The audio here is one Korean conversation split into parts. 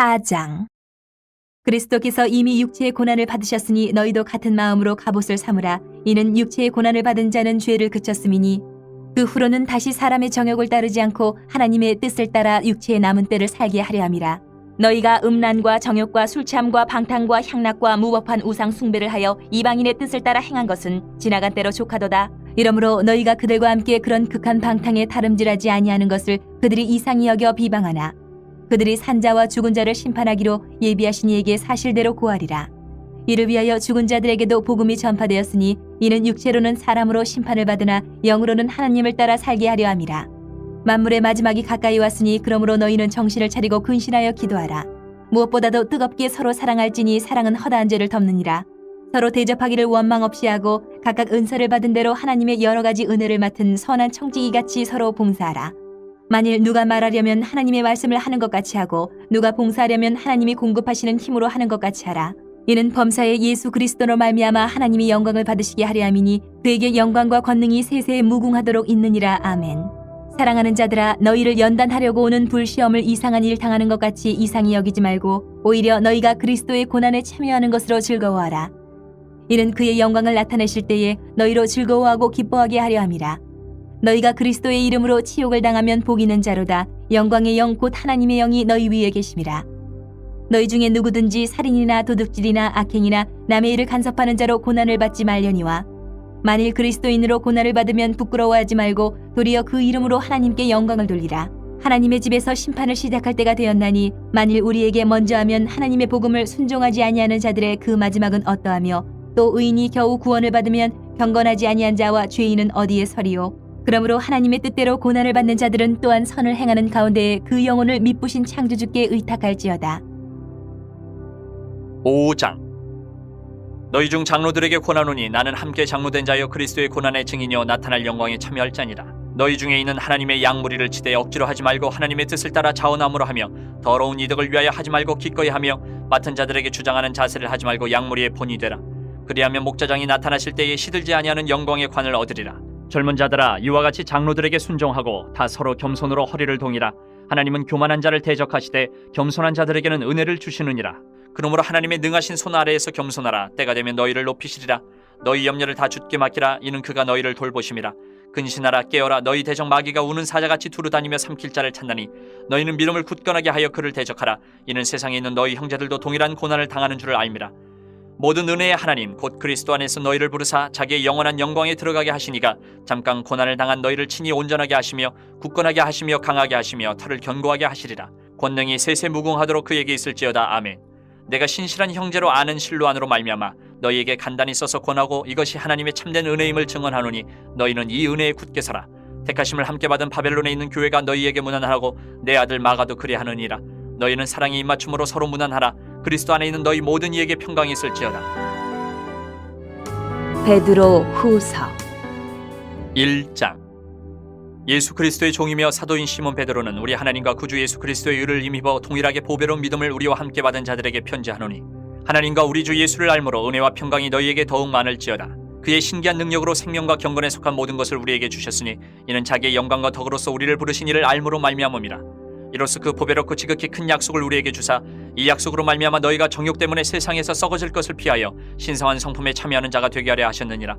4장. 그리스도께서 이미 육체의 고난을 받으셨으니 너희도 같은 마음으로 갑옷을 삼으라. 이는 육체의 고난을 받은 자는 죄를 그쳤음이니 그 후로는 다시 사람의 정욕을 따르지 않고 하나님의 뜻을 따라 육체의 남은 때를 살게 하려 함이라. 너희가 음란과 정욕과 술취함과 방탕과 향락과 무법한 우상 숭배를 하여 이방인의 뜻을 따라 행한 것은 지나간 때로 족하도다. 이러므로 너희가 그들과 함께 그런 극한 방탕에 다름질하지 아니하는 것을 그들이 이상히 여겨 비방하나 그들이 산자와 죽은 자를 심판하기로 예비하신 이에게 사실대로 고하리라. 이를 위하여 죽은 자들에게도 복음이 전파되었으니 이는 육체로는 사람으로 심판을 받으나 영으로는 하나님을 따라 살게 하려 함이라. 만물의 마지막이 가까이 왔으니 그러므로 너희는 정신을 차리고 근신하여 기도하라. 무엇보다도 뜨겁게 서로 사랑할지니 사랑은 허다한 죄를 덮느니라. 서로 대접하기를 원망 없이 하고 각각 은사를 받은 대로 하나님의 여러 가지 은혜를 맡은 선한 청지기같이 서로 봉사하라. 만일 누가 말하려면 하나님의 말씀을 하는 것 같이 하고 누가 봉사하려면 하나님이 공급하시는 힘으로 하는 것 같이 하라. 이는 범사의 예수 그리스도로 말미암아 하나님이 영광을 받으시게 하려 함이니 그에게 영광과 권능이 세세에 무궁하도록 있느니라. 아멘. 사랑하는 자들아, 너희를 연단하려고 오는 불시험을 이상한 일 당하는 것 같이 이상히 여기지 말고 오히려 너희가 그리스도의 고난에 참여하는 것으로 즐거워하라. 이는 그의 영광을 나타내실 때에 너희로 즐거워하고 기뻐하게 하려 함이라. 너희가 그리스도의 이름으로 치욕을 당하면 복 있는 자로다. 영광의 영 곧 하나님의 영이 너희 위에 계심이라. 너희 중에 누구든지 살인이나 도둑질이나 악행이나 남의 일을 간섭하는 자로 고난을 받지 말려니와 만일 그리스도인으로 고난을 받으면 부끄러워하지 말고 도리어 그 이름으로 하나님께 영광을 돌리라. 하나님의 집에서 심판을 시작할 때가 되었나니 만일 우리에게 먼저 하면 하나님의 복음을 순종하지 아니하는 자들의 그 마지막은 어떠하며 또 의인이 겨우 구원을 받으면 경건하지 아니한 자와 죄인은 어디에 서리요. 그러므로 하나님의 뜻대로 고난을 받는 자들은 또한 선을 행하는 가운데에 그 영혼을 미쁘신 창조주께 의탁할지어다. 5장. 너희 중 장로들에게 권하노니 나는 함께 장로된 자여 그리스도의 고난의 증인이여 나타날 영광에 참여할 자니라. 너희 중에 있는 하나님의 양무리를 치되 억지로 하지 말고 하나님의 뜻을 따라 자원함으로 하며 더러운 이득을 위하여 하지 말고 기꺼이 하며 맡은 자들에게 주장하는 자세를 하지 말고 양무리의 본이 되라. 그리하면 목자장이 나타나실 때에 시들지 아니하는 영광의 관을 얻으리라. 젊은 자들아, 이와 같이 장로들에게 순종하고 다 서로 겸손으로 허리를 동이라. 하나님은 교만한 자를 대적하시되 겸손한 자들에게는 은혜를 주시느니라. 그러므로 하나님의 능하신 손 아래에서 겸손하라. 때가 되면 너희를 높이시리라. 너희 염려를 다 주께 맡기라. 이는 그가 너희를 돌보심이라. 근신하라. 깨어라. 너희 대적 마귀가 우는 사자같이 두루다니며 삼킬 자를 찾나니 너희는 믿음을 굳건하게 하여 그를 대적하라. 이는 세상에 있는 너희 형제들도 동일한 고난을 당하는 줄을 알미라. 모든 은혜의 하나님 곧 그리스도 안에서 너희를 부르사 자기의 영원한 영광에 들어가게 하시니가 잠깐 고난을 당한 너희를 친히 온전하게 하시며 굳건하게 하시며 강하게 하시며 털을 견고하게 하시리라. 권능이 세세 무궁하도록 그에게 있을지어다. 아멘. 내가 신실한 형제로 아는 실로 안으로 말미암아 너희에게 간단히 써서 권하고 이것이 하나님의 참된 은혜임을 증언하노니 너희는 이 은혜에 굳게 서라. 택하심을 함께 받은 바벨론에 있는 교회가 너희에게 문안하고 내 아들 마가도 그리하느니라. 너희는 사랑의 입맞춤으로 서로 문안하라. 그리스도 안에 있는 너희 모든 이에게 평강이 있을지어다. 베드로 후서 1장. 예수 그리스도의 종이며 사도인 시몬 베드로는 우리 하나님과 구주 예수 그리스도의 의를 힘입어 동일하게 보배로운 믿음을 우리와 함께 받은 자들에게 편지하노니 하나님과 우리 주 예수를 알므로 은혜와 평강이 너희에게 더욱 많을지어다. 그의 신기한 능력으로 생명과 경건에 속한 모든 것을 우리에게 주셨으니 이는 자기의 영광과 덕으로서 우리를 부르신 이를 알므로 말미암음이라. 이로써 그 보배롭고 지극히 큰 약속을 우리에게 주사 이 약속으로 말미암아 너희가 정욕 때문에 세상에서 썩어질 것을 피하여 신성한 성품에 참여하는 자가 되게 하려 하셨느니라.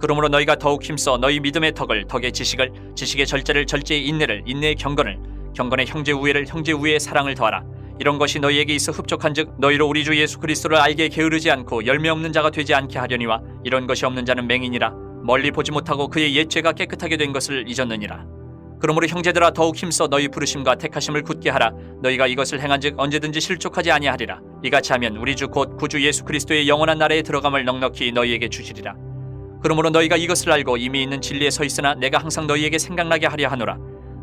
그러므로 너희가 더욱 힘써 너희 믿음의 덕을, 덕의 지식을, 지식의 절제를, 절제의 인내를, 인내의 경건을, 경건의 형제 우애를, 형제 우애의 사랑을 더하라. 이런 것이 너희에게 있어 흡족한즉 너희로 우리 주 예수 그리스도를 알게 게으르지 않고 열매 없는 자가 되지 않게 하려니와 이런 것이 없는 자는 맹인이라. 멀리 보지 못하고 그의 옛 죄가 깨끗하게 된 것을 잊었느니라. 그러므로 형제들아 더욱 힘써 너희 부르심과 택하심을 굳게 하라. 너희가 이것을 행한즉 언제든지 실족하지 아니하리라. 이같이 하면 우리 주 곧 구주 예수 그리스도의 영원한 나라에 들어감을 넉넉히 너희에게 주시리라. 그러므로 너희가 이것을 알고 이미 있는 진리에 서 있으나 내가 항상 너희에게 생각나게 하려 하노라.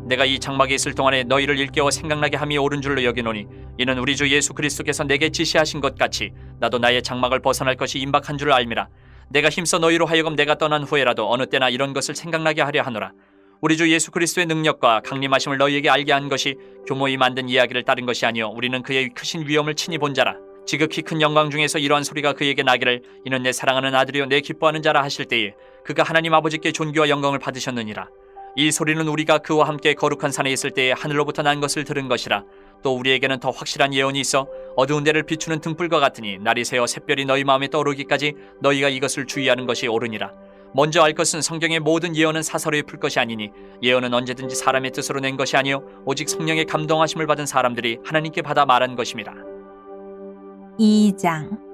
내가 이 장막에 있을 동안에 너희를 일깨워 생각나게 함이 옳은 줄로 여기노니 이는 우리 주 예수 그리스도께서 내게 지시하신 것 같이 나도 나의 장막을 벗어날 것이 임박한 줄을 알미라. 내가 힘써 너희로 하여금 내가 떠난 후에라도 어느 때나 이런 것을 생각나게 하려 하노라. 우리 주 예수 그리스도의 능력과 강림하심을 너희에게 알게 한 것이 교모이 만든 이야기를 따른 것이 아니요 우리는 그의 크신 위엄을 친히 본 자라. 지극히 큰 영광 중에서 이러한 소리가 그에게 나기를 이는 내 사랑하는 아들이요 내 기뻐하는 자라 하실 때에 그가 하나님 아버지께 존귀와 영광을 받으셨느니라. 이 소리는 우리가 그와 함께 거룩한 산에 있을 때에 하늘로부터 난 것을 들은 것이라. 또 우리에게는 더 확실한 예언이 있어 어두운 데를 비추는 등불과 같으니 날이 새어 샛별이 너희 마음에 떠오르기까지 너희가 이것을 주의하는 것이 옳으니라. 먼저 알 것은 성경의 모든 예언은 사사로이 풀 것이 아니니 예언은 언제든지 사람의 뜻으로 낸 것이 아니요 오직 성령의 감동하심을 받은 사람들이 하나님께 받아 말한 것임이라. 2장.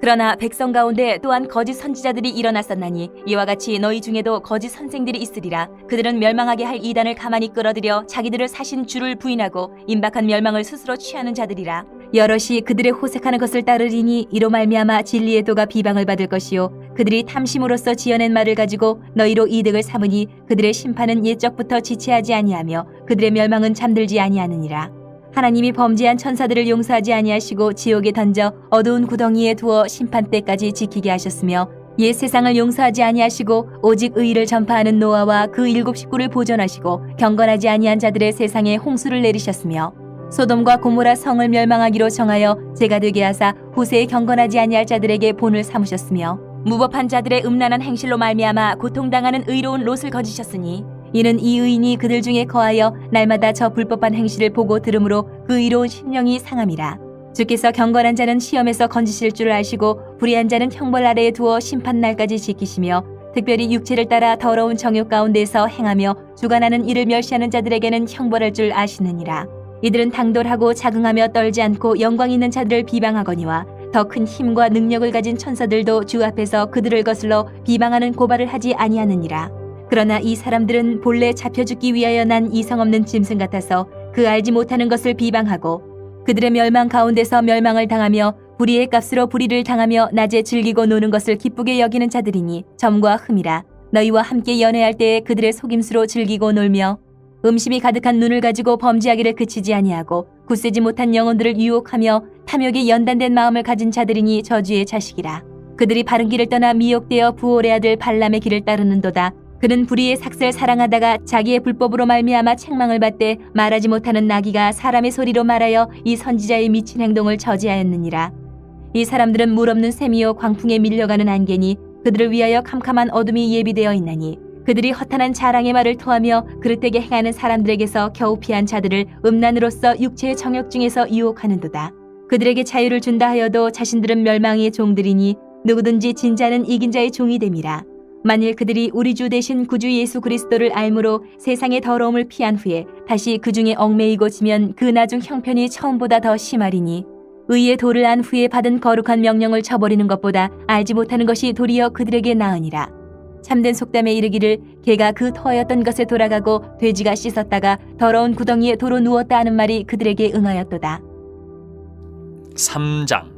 그러나 백성 가운데 또한 거짓 선지자들이 일어났었나니 이와 같이 너희 중에도 거짓 선생들이 있으리라. 그들은 멸망하게 할 이단을 가만히 끌어들여 자기들을 사신 주를 부인하고 임박한 멸망을 스스로 취하는 자들이라. 여럿이 그들의 호색하는 것을 따르리니 이로 말미암아 진리의 도가 비방을 받을 것이요 그들이 탐심으로써 지어낸 말을 가지고 너희로 이득을 삼으니 그들의 심판은 옛적부터 지체하지 아니하며 그들의 멸망은 잠들지 아니하느니라. 하나님이 범죄한 천사들을 용서하지 아니하시고 지옥에 던져 어두운 구덩이에 두어 심판 때까지 지키게 하셨으며 옛 세상을 용서하지 아니하시고 오직 의의를 전파하는 노아와 그 7 식구를 보존하시고 경건하지 아니한 자들의 세상에 홍수를 내리셨으며 소돔과 고모라 성을 멸망하기로 정하여 죄가 되게 하사 후세에 경건하지 아니할 자들에게 본을 삼으셨으며 무법한 자들의 음란한 행실로 말미암아 고통당하는 의로운 롯을 거지셨으니 이는 이 의인이 그들 중에 거하여 날마다 저 불법한 행실을 보고 들으므로 그 의로운 심령이 상함이라. 주께서 경건한 자는 시험에서 건지실 줄 아시고 불의한 자는 형벌 아래에 두어 심판날까지 지키시며 특별히 육체를 따라 더러운 정욕 가운데서 행하며 주관하는 이를 멸시하는 자들에게는 형벌할 줄 아시느니라. 이들은 당돌하고 자긍하며 떨지 않고 영광 있는 자들을 비방하거니와 더 큰 힘과 능력을 가진 천사들도 주 앞에서 그들을 거슬러 비방하는 고발을 하지 아니하느니라. 그러나 이 사람들은 본래 잡혀 죽기 위하여 난 이성 없는 짐승 같아서 그 알지 못하는 것을 비방하고 그들의 멸망 가운데서 멸망을 당하며 불의의 값으로 불의를 당하며 낮에 즐기고 노는 것을 기쁘게 여기는 자들이니 점과 흠이라. 너희와 함께 연애할 때에 그들의 속임수로 즐기고 놀며 음심이 가득한 눈을 가지고 범죄하기를 그치지 아니하고 굳세지 못한 영혼들을 유혹하며 탐욕에 연단된 마음을 가진 자들이니 저주의 자식이라. 그들이 바른 길을 떠나 미혹되어 부올의 아들 발람의 길을 따르는도다. 그는 불의의 삭슬 사랑하다가 자기의 불법으로 말미암아 책망을 받되 말하지 못하는 나귀가 사람의 소리로 말하여 이 선지자의 미친 행동을 저지하였느니라. 이 사람들은 물 없는 샘이요 광풍에 밀려가는 안개니 그들을 위하여 캄캄한 어둠이 예비되어 있나니 그들이 허탄한 자랑의 말을 토하며 그릇되게 행하는 사람들에게서 겨우 피한 자들을 음란으로서 육체의 정욕 중에서 유혹하는도다. 그들에게 자유를 준다 하여도 자신들은 멸망의 종들이니 누구든지 진자는 이긴 자의 종이 됨이라. 만일 그들이 우리 주 대신 구주 예수 그리스도를 알므로 세상의 더러움을 피한 후에 다시 그 중에 얽매이고 지면 그 나중 형편이 처음보다 더 심하리니 의의 도를 안 후에 받은 거룩한 명령을 저버리는 것보다 알지 못하는 것이 도리어 그들에게 나으니라. 참된 속담에 이르기를 개가 그 터였던 것에 돌아가고 돼지가 씻었다가 더러운 구덩이에 도로 누웠다 하는 말이 그들에게 응하였도다. 3장.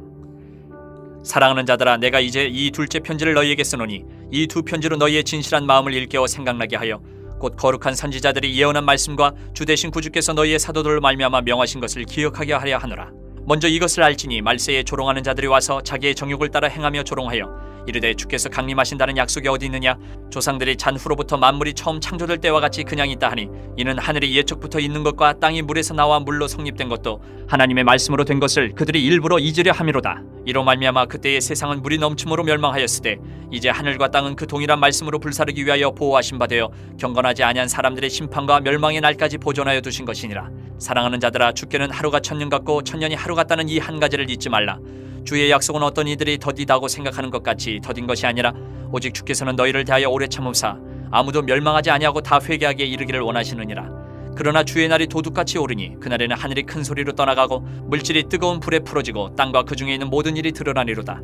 사랑하는 자들아, 내가 이제 이 둘째 편지를 너희에게 쓰노니 이 두 편지로 너희의 진실한 마음을 일깨워 생각나게 하여 곧 거룩한 선지자들이 예언한 말씀과 주 대신 구주께서 너희의 사도들을 말미암아 명하신 것을 기억하게 하려 하노라. 먼저 이것을 알지니 말세에 조롱하는 자들이 와서 자기의 정욕을 따라 행하며 조롱하여 이르되 주께서 강림하신다는 약속이 어디 있느냐? 조상들이 잔후로부터 만물이 처음 창조될 때와 같이 그냥 있다 하니 이는 하늘이 예적부터 있는 것과 땅이 물에서 나와 물로 성립된 것도 하나님의 말씀으로 된 것을 그들이 일부러 잊으려 함이로다. 이로 말미암아 그때의 세상은 물이 넘침으로 멸망하였으되 이제 하늘과 땅은 그 동일한 말씀으로 불사르기 위하여 보호하신 바 되어 경건하지 아니한 사람들의 심판과 멸망의 날까지 보존하여 두신 것이니라. 사랑하는 자들아, 주께는 하루가 천년 같고 천년이 하루 같다는 이 한 가지를 잊지 말라. 주의 약속은 어떤 이들이 더디다고 생각하는 것 같이 더딘 것이 아니라 오직 주께서는 너희를 대하여 오래 참으사 아무도 멸망하지 아니하고 다 회개하게 이르기를 원하시느니라. 그러나 주의 날이 도둑같이 오르니 그날에는 하늘이 큰 소리로 떠나가고 물질이 뜨거운 불에 풀어지고 땅과 그 중에 있는 모든 일이 드러나리로다.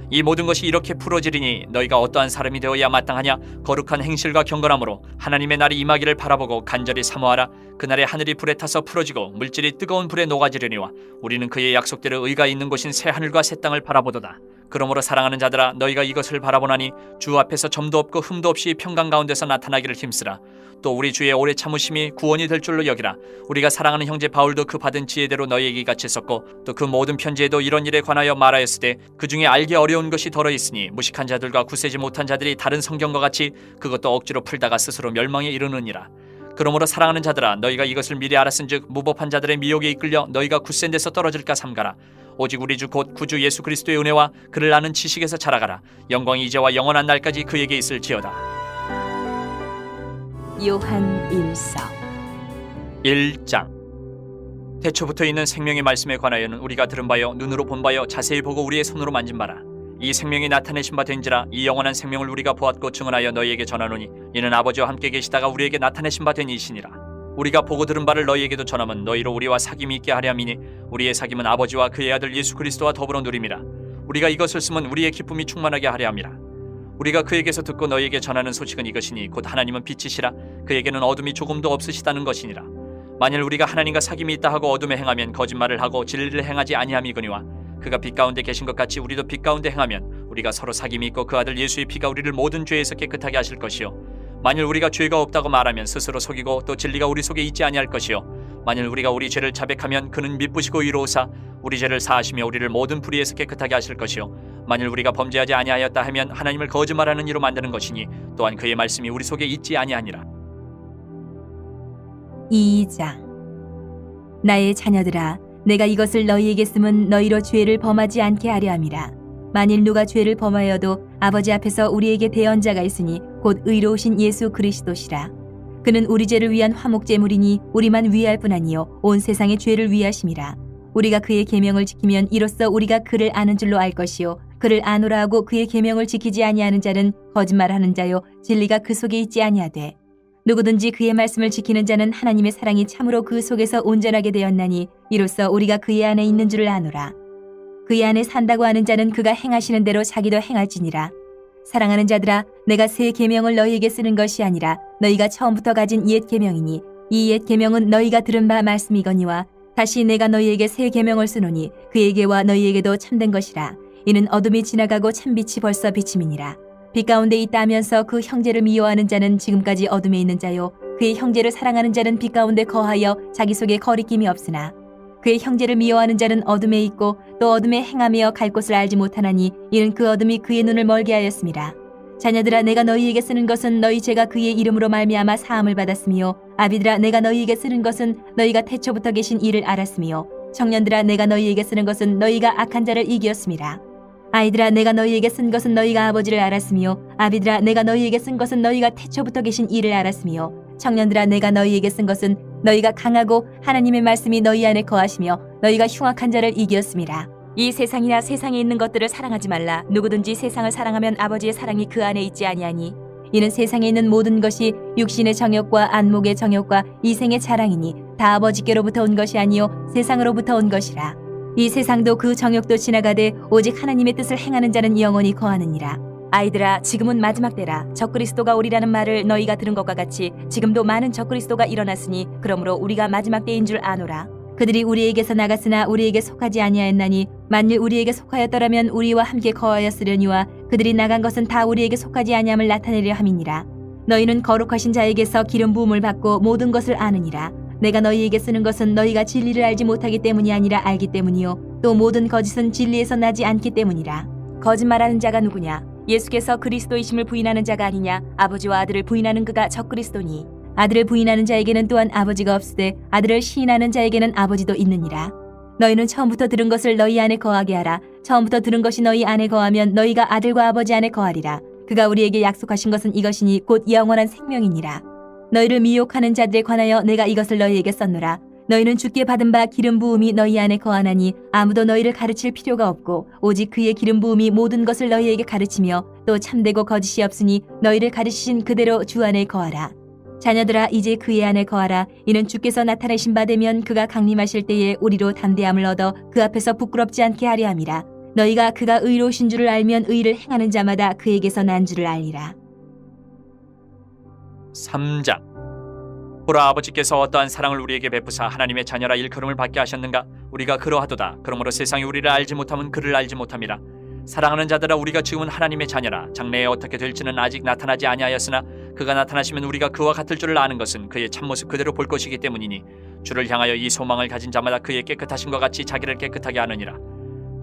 이 모든 것이 이렇게 풀어지리니 너희가 어떠한 사람이 되어야 마땅하냐? 거룩한 행실과 경건함으로 하나님의 날이 임하기를 바라보고 간절히 사모하라. 그날에 하늘이 불에 타서 풀어지고 물질이 뜨거운 불에 녹아지려니와 우리는 그의 약속대로 의가 있는 곳인 새 하늘과 새 땅을 바라보도다. 그러므로 사랑하는 자들아, 너희가 이것을 바라보나니 주 앞에서 점도 없고 흠도 없이 평강 가운데서 나타나기를 힘쓰라. 또 우리 주의 오래 참으심이 구원이 될 줄로 여기라. 우리가 사랑하는 형제 바울도 그 받은 지혜대로 너희에게 같이 썼고 또 그 모든 편지에도 이런 일에 관하여 말하였으되 그 중에 알기 어려운 것이 덜어 있으니 무식한 자들과 굳세지 못한 자들이 다른 성경과 같이 그것도 억지로 풀다가 스스로 멸망에 이르느니라. 그러므로 사랑하는 자들아, 너희가 이것을 미리 알았은즉 무법한 자들의 미혹에 이끌려 너희가 굳센 데서 떨어질까 삼가라. 오직 우리 주 곧 구주 예수 그리스도의 은혜와 그를 아는 지식에서 자라가라. 영광이 이제와 영원한 날까지 그에게 있을지어다. 요한 1서 1장. 태초부터 있는 생명의 말씀에 관하여는 우리가 들은 바요 눈으로 본 바요 자세히 보고 우리의 손으로 만진 바라. 이 생명이 나타내신 바 된지라. 이 영원한 생명을 우리가 보았고 증언하여 너희에게 전하노니 이는 아버지와 함께 계시다가 우리에게 나타내신 바 된 이시니라. 우리가 보고 들은 바를 너희에게도 전함은 너희로 우리와 사귐이 있게 하려 함이니 우리의 사귐은 아버지와 그의 아들 예수 그리스도와 더불어 누림이라. 우리가 이것을 쓰면 우리의 기쁨이 충만하게 하려 함이라. 우리가 그에게서 듣고 너희에게 전하는 소식은 이것이니 곧 하나님은 빛이시라. 그에게는 어둠이 조금도 없으시다는 것이니라. 만일 우리가 하나님과 사귐이 있다 하고 어둠에 행하면 거짓말을 하고 진리를 행하지 아니함이거니와 그가 빛 가운데 계신 것 같이 우리도 빛 가운데 행하면 우리가 서로 사귐이 있고 그 아들 예수의 피가 우리를 모든 죄에서 깨끗하게 하실 것이요 만일 우리가 죄가 없다고 말하면 스스로 속이고 또 진리가 우리 속에 있지 아니할 것이요 만일 우리가 우리 죄를 자백하면 그는 미쁘시고 의로우사 우리 죄를 사하시며 우리를 모든 불의에서 깨끗하게 하실 것이요 만일 우리가 범죄하지 아니하였다 하면 하나님을 거짓말하는 이로 만드는 것이니 또한 그의 말씀이 우리 속에 있지 아니하니라. 2장. 나의 자녀들아, 내가 이것을 너희에게 쓰면 너희로 죄를 범하지 않게 하려 함이라. 만일 누가 죄를 범하여도 아버지 앞에서 우리에게 대언자가 있으니 곧 의로우신 예수 그리스도시라. 그는 우리 죄를 위한 화목제물이니 우리만 위할 뿐 아니요 온 세상의 죄를 위하심이라. 우리가 그의 계명을 지키면 이로써 우리가 그를 아는 줄로 알 것이요 그를 아노라 하고 그의 계명을 지키지 아니하는 자는 거짓말하는 자요 진리가 그 속에 있지 아니하되 누구든지 그의 말씀을 지키는 자는 하나님의 사랑이 참으로 그 속에서 온전하게 되었나니 이로써 우리가 그의 안에 있는 줄을 아노라. 그의 안에 산다고 하는 자는 그가 행하시는 대로 자기도 행할지니라. 사랑하는 자들아, 내가 새 계명을 너희에게 쓰는 것이 아니라 너희가 처음부터 가진 옛 계명이니 이 옛 계명은 너희가 들은 바 말씀이거니와 다시 내가 너희에게 새 계명을 쓰노니 그에게와 너희에게도 참된 것이라. 이는 어둠이 지나가고 참빛이 벌써 비침이니라. 빛 가운데 있다 하면서 그 형제를 미워하는 자는 지금까지 어둠에 있는 자요 그의 형제를 사랑하는 자는 빛 가운데 거하여 자기 속에 거리낌이 없으나 그의 형제를 미워하는 자는 어둠에 있고 또 어둠에 행하며 갈 곳을 알지 못하나니 이는 그 어둠이 그의 눈을 멀게 하였음이라. 자녀들아, 내가 너희에게 쓰는 것은 너희 죄가 그의 이름으로 말미암아 사함을 받았으며 아비들아, 내가 너희에게 쓰는 것은 너희가 태초부터 계신 이를 알았으며 청년들아, 내가 너희에게 쓰는 것은 너희가 악한 자를 이기었음이라. 아이들아, 내가 너희에게 쓴 것은 너희가 아버지를 알았으며 아비들아, 내가 너희에게 쓴 것은 너희가 태초부터 계신 이를 알았으며 청년들아, 내가 너희에게 쓴 것은 너희가 강하고 하나님의 말씀이 너희 안에 거하시며 너희가 흉악한 자를 이기었음이라. 이 세상이나 세상에 있는 것들을 사랑하지 말라. 누구든지 세상을 사랑하면 아버지의 사랑이 그 안에 있지 아니하니 이는 세상에 있는 모든 것이 육신의 정욕과 안목의 정욕과 이생의 자랑이니 다 아버지께로부터 온 것이 아니요 세상으로부터 온 것이라. 이 세상도 그 정욕도 지나가되 오직 하나님의 뜻을 행하는 자는 영원히 거하느니라. 아이들아, 지금은 마지막 때라. 적그리스도가 오리라는 말을 너희가 들은 것과 같이 지금도 많은 적그리스도가 일어났으니 그러므로 우리가 마지막 때인 줄 아노라. 그들이 우리에게서 나갔으나 우리에게 속하지 아니하였나니 만일 우리에게 속하였더라면 우리와 함께 거하였으려니와 그들이 나간 것은 다 우리에게 속하지 아니함을 나타내려 함이니라. 너희는 거룩하신 자에게서 기름 부음을 받고 모든 것을 아느니라. 내가 너희에게 쓰는 것은 너희가 진리를 알지 못하기 때문이 아니라 알기 때문이요 또 모든 거짓은 진리에서 나지 않기 때문이라. 거짓말하는 자가 누구냐? 예수께서 그리스도이심을 부인하는 자가 아니냐? 아버지와 아들을 부인하는 그가 적그리스도니 아들을 부인하는 자에게는 또한 아버지가 없으되 아들을 시인하는 자에게는 아버지도 있느니라. 너희는 처음부터 들은 것을 너희 안에 거하게 하라. 처음부터 들은 것이 너희 안에 거하면 너희가 아들과 아버지 안에 거하리라. 그가 우리에게 약속하신 것은 이것이니 곧 영원한 생명이니라. 너희를 미혹하는 자들에 관하여 내가 이것을 너희에게 썼노라. 너희는 주께 받은 바 기름 부음이 너희 안에 거하나니 아무도 너희를 가르칠 필요가 없고 오직 그의 기름 부음이 모든 것을 너희에게 가르치며 또 참되고 거짓이 없으니 너희를 가르치신 그대로 주 안에 거하라. 자녀들아, 이제 그의 안에 거하라. 이는 주께서 나타내신 바 되면 그가 강림하실 때에 우리로 담대함을 얻어 그 앞에서 부끄럽지 않게 하려 함이라. 너희가 그가 의로우신 줄을 알면 의를 행하는 자마다 그에게서 난 줄을 알리라. 3장. 보라, 아버지께서 어떠한 사랑을 우리에게 베푸사 하나님의 자녀라 일컬음을 받게 하셨는가? 우리가 그러하도다. 그러므로 세상이 우리를 알지 못하면 그를 알지 못함이라. 사랑하는 자들아, 우리가 지금은 하나님의 자녀라. 장래에 어떻게 될지는 아직 나타나지 아니하였으나 그가 나타나시면 우리가 그와 같을 줄을 아는 것은 그의 참모습 그대로 볼 것이기 때문이니 주를 향하여 이 소망을 가진 자마다 그의 깨끗하심과 같이 자기를 깨끗하게 하느니라.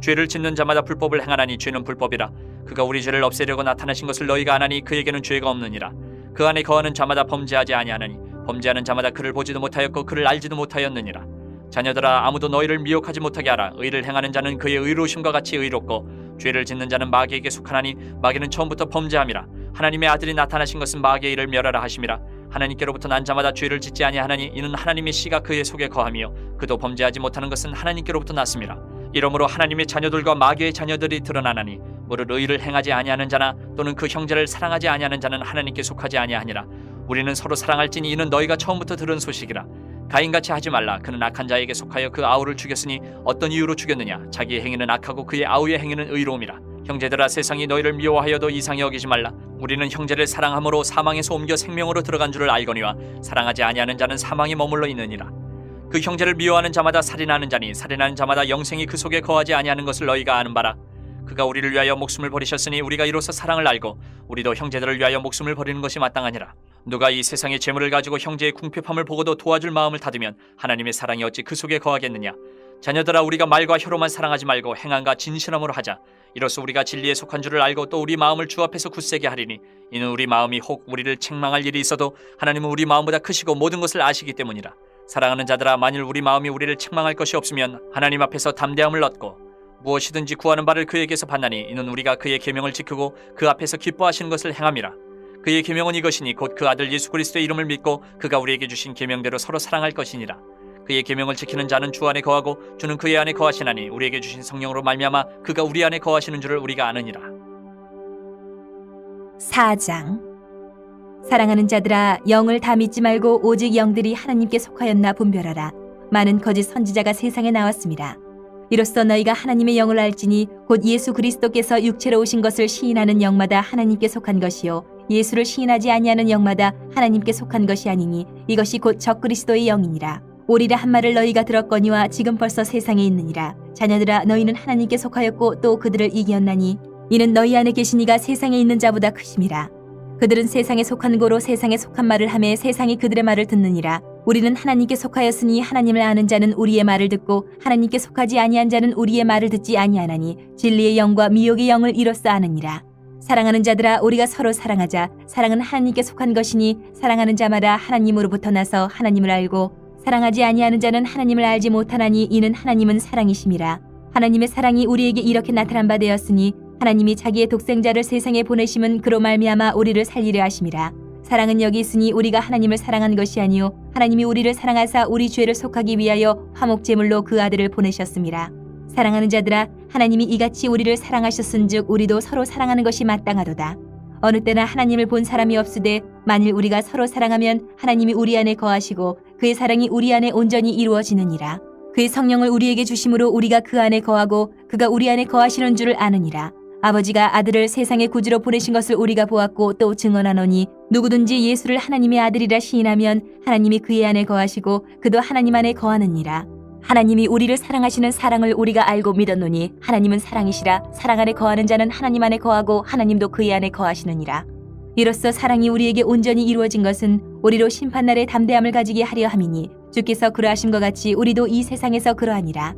죄를 짓는 자마다 불법을 행하나니 죄는 불법이라. 그가 우리 죄를 없애려고 나타나신 것을 너희가 아나니 그에게는 죄가 없느니라. 그 안에 거하는 자마다 범죄하지 아니하나니 범죄하는 자마다 그를 보지도 못하였고 그를 알지도 못하였느니라. 자녀들아, 아무도 너희를 미혹하지 못하게 하라. 의를 행하는 자는 그의 의로우심과 같이 의롭고 죄를 짓는 자는 마귀에게 속하나니 마귀는 처음부터 범죄함이라. 하나님의 아들이 나타나신 것은 마귀의 일을 멸하라 하심이라. 하나님께로부터 난 자마다 죄를 짓지 아니하나니 이는 하나님의 씨가 그의 속에 거하며 그도 범죄하지 못하는 것은 하나님께로부터 났음이라. 이러므로 하나님의 자녀들과 마귀의 자녀들이 드러나나니 무릇 의를 행하지 아니하는 자나 또는 그 형제를 사랑하지 아니하는 자는 하나님께 속하지 아니하니라. 우리는 서로 사랑할지니 이는 너희가 처음부터 들은 소식이라. 가인같이 하지 말라. 그는 악한 자에게 속하여 그 아우를 죽였으니 어떤 이유로 죽였느냐? 자기의 행위는 악하고 그의 아우의 행위는 의로움이라. 형제들아, 세상이 너희를 미워하여도 이상히 여기지 말라. 우리는 형제를 사랑함으로 사망에서 옮겨 생명으로 들어간 줄을 알거니와 사랑하지 아니하는 자는 사망에 머물러 있느니라. 그 형제를 미워하는 자마다 살인하는 자니 살인하는 자마다 영생이 그 속에 거하지 아니하는 것을 너희가 아는 바라. 그가 우리를 위하여 목숨을 버리셨으니 우리가 이로써 사랑을 알고 우리도 형제들을 위하여 목숨을 버리는 것이 마땅하니라. 누가 이 세상의 재물을 가지고 형제의 궁핍함을 보고도 도와줄 마음을 닫으면 하나님의 사랑이 어찌 그 속에 거하겠느냐. 자녀들아, 우리가 말과 혀로만 사랑하지 말고 행함과 진실함으로 하자. 이로써 우리가 진리에 속한 줄을 알고 또 우리 마음을 주 앞에서 굳세게 하리니 이는 우리 마음이 혹 우리를 책망할 일이 있어도 하나님은 우리 마음보다 크시고 모든 것을 아시기 때문이라. 사랑하는 자들아, 만일 우리 마음이 우리를 책망할 것이 없으면 하나님 앞에서 담대함을 얻고 무엇이든지 구하는 바를 그에게서 받나니 이는 우리가 그의 계명을 지키고 그 앞에서 기뻐하시는 것을 행함이라. 그의 계명은 이것이니 곧 그 아들 예수 그리스도의 이름을 믿고 그가 우리에게 주신 계명대로 서로 사랑할 것이니라. 그의 계명을 지키는 자는 주 안에 거하고 주는 그의 안에 거하시나니 우리에게 주신 성령으로 말미암아 그가 우리 안에 거하시는 줄을 우리가 아느니라. 4장. 사랑하는 자들아, 영을 다 믿지 말고 오직 영들이 하나님께 속하였나 분별하라. 많은 거짓 선지자가 세상에 나왔습니다. 이로써 너희가 하나님의 영을 알지니 곧 예수 그리스도께서 육체로 오신 것을 시인하는 영마다 하나님께 속한 것이요 예수를 시인하지 아니하는 영마다 하나님께 속한 것이 아니니 이것이 곧 적그리스도의 영이니라. 오리라 한 말을 너희가 들었거니와 지금 벌써 세상에 있느니라. 자녀들아, 너희는 하나님께 속하였고 또 그들을 이기었나니 이는 너희 안에 계신 이가 세상에 있는 자보다 크심이라. 그들은 세상에 속한 고로 세상에 속한 말을 하매 세상이 그들의 말을 듣느니라. 우리는 하나님께 속하였으니 하나님을 아는 자는 우리의 말을 듣고 하나님께 속하지 아니한 자는 우리의 말을 듣지 아니하나니 진리의 영과 미혹의 영을 이로써 아느니라. 사랑하는 자들아, 우리가 서로 사랑하자. 사랑은 하나님께 속한 것이니 사랑하는 자마다 하나님으로부터 나서 하나님을 알고 사랑하지 아니하는 자는 하나님을 알지 못하나니 이는 하나님은 사랑이심이라. 하나님의 사랑이 우리에게 이렇게 나타난 바 되었으니 하나님이 자기의 독생자를 세상에 보내심은 그로 말미암아 우리를 살리려 하심이라. 사랑은 여기 있으니 우리가 하나님을 사랑한 것이 아니요 하나님이 우리를 사랑하사 우리 죄를 속하기 위하여 화목제물로 그 아들을 보내셨습니다. 사랑하는 자들아, 하나님이 이같이 우리를 사랑하셨은즉 우리도 서로 사랑하는 것이 마땅하도다. 어느 때나 하나님을 본 사람이 없으되 만일 우리가 서로 사랑하면 하나님이 우리 안에 거하시고 그의 사랑이 우리 안에 온전히 이루어지느니라. 그의 성령을 우리에게 주심으로 우리가 그 안에 거하고 그가 우리 안에 거하시는 줄을 아느니라. 아버지가 아들을 세상의 구주로 보내신 것을 우리가 보았고 또 증언하노니 누구든지 예수를 하나님의 아들이라 시인하면 하나님이 그의 안에 거하시고 그도 하나님 안에 거하느니라. 하나님이 우리를 사랑하시는 사랑을 우리가 알고 믿었노니 하나님은 사랑이시라. 사랑 안에 거하는 자는 하나님 안에 거하고 하나님도 그의 안에 거하시느니라. 이로써 사랑이 우리에게 온전히 이루어진 것은 우리로 심판날에 담대함을 가지게 하려 함이니 주께서 그러하심과 같이 우리도 이 세상에서 그러하니라.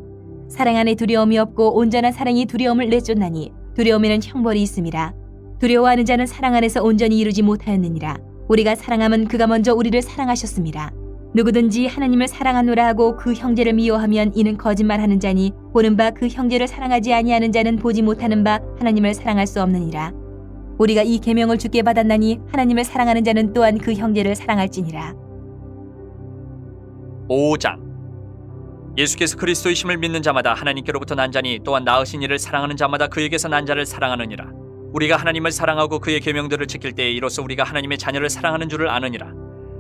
사랑 안에 두려움이 없고 온전한 사랑이 두려움을 내쫓나니 두려움에는 형벌이 있음이라. 두려워하는 자는 사랑 안에서 온전히 이루지 못하였느니라. 우리가 사랑함은 그가 먼저 우리를 사랑하셨습니다. 누구든지 하나님을 사랑하노라 하고 그 형제를 미워하면 이는 거짓말하는 자니 보는 바 그 형제를 사랑하지 아니하는 자는 보지 못하는 바 하나님을 사랑할 수 없느니라. 우리가 이 계명을 주께 받았나니 하나님을 사랑하는 자는 또한 그 형제를 사랑할지니라. 5장. 예수께서 그리스도이심을 믿는 자마다 하나님께로부터 난 자니 또한 낳으신 이를 사랑하는 자마다 그에게서 난 자를 사랑하느니라. 우리가 하나님을 사랑하고 그의 계명들을 지킬 때에 이로써 우리가 하나님의 자녀를 사랑하는 줄을 아느니라.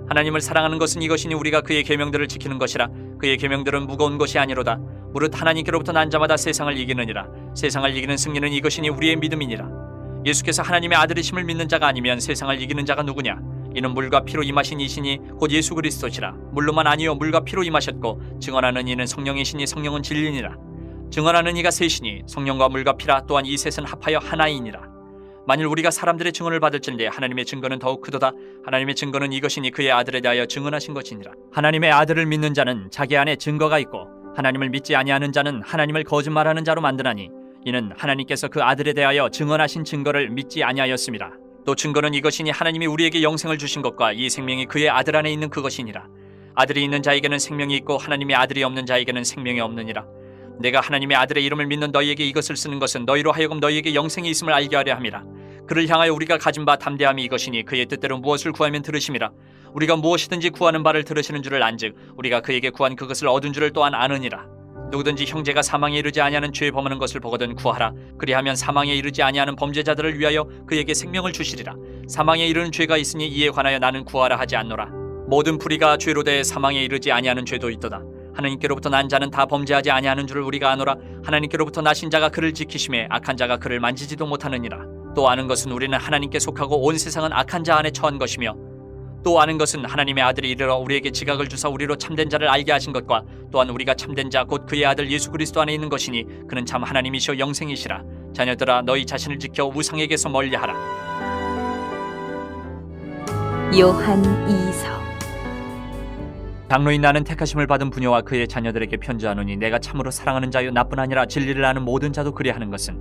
하나님을 사랑하는 것은 이것이니 우리가 그의 계명들을 지키는 것이라. 그의 계명들은 무거운 것이 아니로다. 무릇 하나님께로부터 난 자마다 세상을 이기느니라. 세상을 이기는 승리는 이것이니 우리의 믿음이니라. 예수께서 하나님의 아들이심을 믿는 자가 아니면 세상을 이기는 자가 누구냐? 이는 물과 피로 임하신 이시니 곧 예수 그리스도시라. 물로만 아니요 물과 피로 임하셨고 증언하는 이는 성령이시니 성령은 진리니라. 증언하는 이가 셋이니 성령과 물과 피라. 또한 이 셋은 합하여 하나이니라. 만일 우리가 사람들의 증언을 받을진대 하나님의 증거는 더욱 크도다. 하나님의 증거는 이것이니 그의 아들에 대하여 증언하신 것이니라. 하나님의 아들을 믿는 자는 자기 안에 증거가 있고 하나님을 믿지 아니하는 자는 하나님을 거짓말하는 자로 만드나니 이는 하나님께서 그 아들에 대하여 증언하신 증거를 믿지 아니하였음이라. 또 증거는 이것이니 하나님이 우리에게 영생을 주신 것과 이 생명이 그의 아들 안에 있는 그것이니라. 아들이 있는 자에게는 생명이 있고 하나님의 아들이 없는 자에게는 생명이 없느니라. 내가 하나님의 아들의 이름을 믿는 너희에게 이것을 쓰는 것은 너희로 하여금 너희에게 영생이 있음을 알게 하려 함이라. 그를 향하여 우리가 가진 바 담대함이 이것이니 그의 뜻대로 무엇을 구하면 들으심이라. 우리가 무엇이든지 구하는 바를 들으시는 줄을 안즉 우리가 그에게 구한 그것을 얻은 줄을 또한 아느니라. 누구든지 형제가 사망에 이르지 아니하는 죄 범하는 것을 보거든 구하라. 그리하면 사망에 이르지 아니하는 범죄자들을 위하여 그에게 생명을 주시리라. 사망에 이르는 죄가 있으니 이에 관하여 나는 구하라 하지 않노라. 모든 불의가 죄로 대해 사망에 이르지 아니하는 죄도 있도다. 하나님께로부터 난 자는 다 범죄하지 아니하는 줄을 우리가 아노라. 하나님께로부터 나신 자가 그를 지키심에 악한 자가 그를 만지지도 못하느니라. 또 아는 것은 우리는 하나님께 속하고 온 세상은 악한 자 안에 처한 것이며, 또 아는 것은 하나님의 아들이 이르러 우리에게 지각을 주사 우리로 참된 자를 알게 하신 것과 또한 우리가 참된 자 곧 그의 아들 예수 그리스도 안에 있는 것이니 그는 참 하나님이시오 영생이시라. 자녀들아 너희 자신을 지켜 우상에게서 멀리하라. 요한 2서. 장로인 나는 택하심을 받은 부녀와 그의 자녀들에게 편지하노니 내가 참으로 사랑하는 자요 나뿐 아니라 진리를 아는 모든 자도 그리하는 것은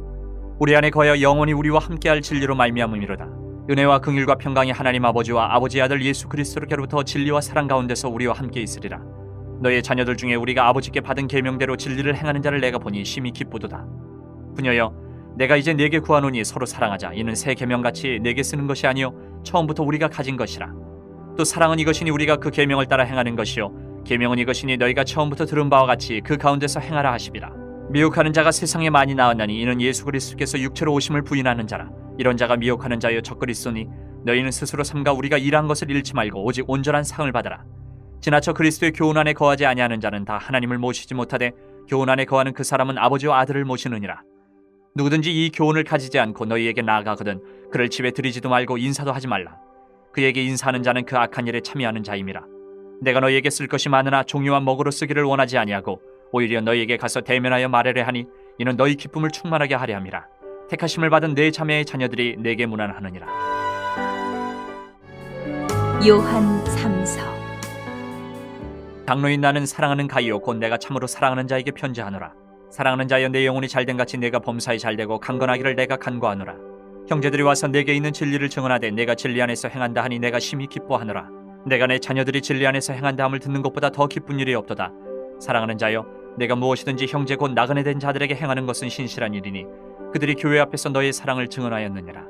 우리 안에 거하여 영원히 우리와 함께할 진리로 말미암음이로다. 은혜와 긍휼과 평강이 하나님 아버지와 아버지의 아들 예수 그리스도께로부터 진리와 사랑 가운데서 우리와 함께 있으리라. 너의 자녀들 중에 우리가 아버지께 받은 계명대로 진리를 행하는 자를 내가 보니 심히 기쁘도다. 부녀여, 내가 이제 네게 구하노니 서로 사랑하자. 이는 새 계명같이 네게 쓰는 것이 아니요 처음부터 우리가 가진 것이라. 또 사랑은 이것이니 우리가 그 계명을 따라 행하는 것이요 계명은 이것이니 너희가 처음부터 들은 바와 같이 그 가운데서 행하라 하시비라. 미혹하는 자가 세상에 많이 나왔나니 이는 예수 그리스도께서 육체로 오심을 부인하는 자라. 이런 자가 미혹하는 자여 적그리스도니 너희는 스스로 삼가 우리가 일한 것을 잃지 말고 오직 온전한 상을 받아라. 지나쳐 그리스도의 교훈 안에 거하지 아니하는 자는 다 하나님을 모시지 못하되 교훈 안에 거하는 그 사람은 아버지와 아들을 모시느니라. 누구든지 이 교훈을 가지지 않고 너희에게 나아가거든 그를 집에 들이지도 말고 인사도 하지 말라. 그에게 인사하는 자는 그 악한 일에 참여하는 자임이라. 내가 너희에게 쓸 것이 많으나 종류와 먹으로 쓰기를 원하지 아니하고 오히려 너희에게 가서 대면하여 말하려 하니 이는 너희 기쁨을 충만하게 하려 함이라. 택하심을 받은 내 자매의 자녀들이 내게 문안하느니라. 요한 3서. 장로인 나는 사랑하는 가이요 곧 내가 참으로 사랑하는 자에게 편지하노라. 사랑하는 자여 내 영혼이 잘된 같이 내가 범사에 잘되고 강건하기를 내가 간구하노라. 형제들이 와서 내게 있는 진리를 증언하되 내가 진리 안에서 행한다 하니 내가 심히 기뻐하노라. 내가 내 자녀들이 진리 안에서 행한다 함을 듣는 것보다 더 기쁜 일이 없도다. 사랑하는 자여, 내가 무엇이든지 형제 곧 나그네 된 자들에게 행하는 것은 신실한 일이니 그들이 교회 앞에서 너의 사랑을 증언하였느니라.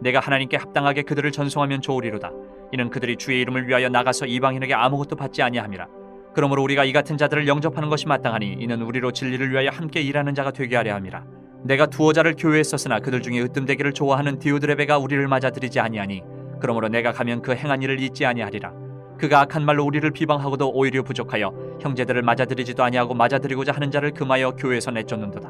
내가 하나님께 합당하게 그들을 전송하면 좋으리로다. 이는 그들이 주의 이름을 위하여 나가서 이방인에게 아무것도 받지 아니함이라. 그러므로 우리가 이 같은 자들을 영접하는 것이 마땅하니 이는 우리로 진리를 위하여 함께 일하는 자가 되게 하려 함이라. 내가 두어 자를 교회에 썼으나 그들 중에 으뜸되기를 좋아하는 디오드레베가 우리를 맞아들이지 아니하니 그러므로 내가 가면 그 행한 일을 잊지 아니하리라. 그가 악한 말로 우리를 비방하고도 오히려 부족하여 형제들을 맞아들이지도 아니하고 맞아들이고자 하는 자를 금하여 교회에서 내쫓는도다.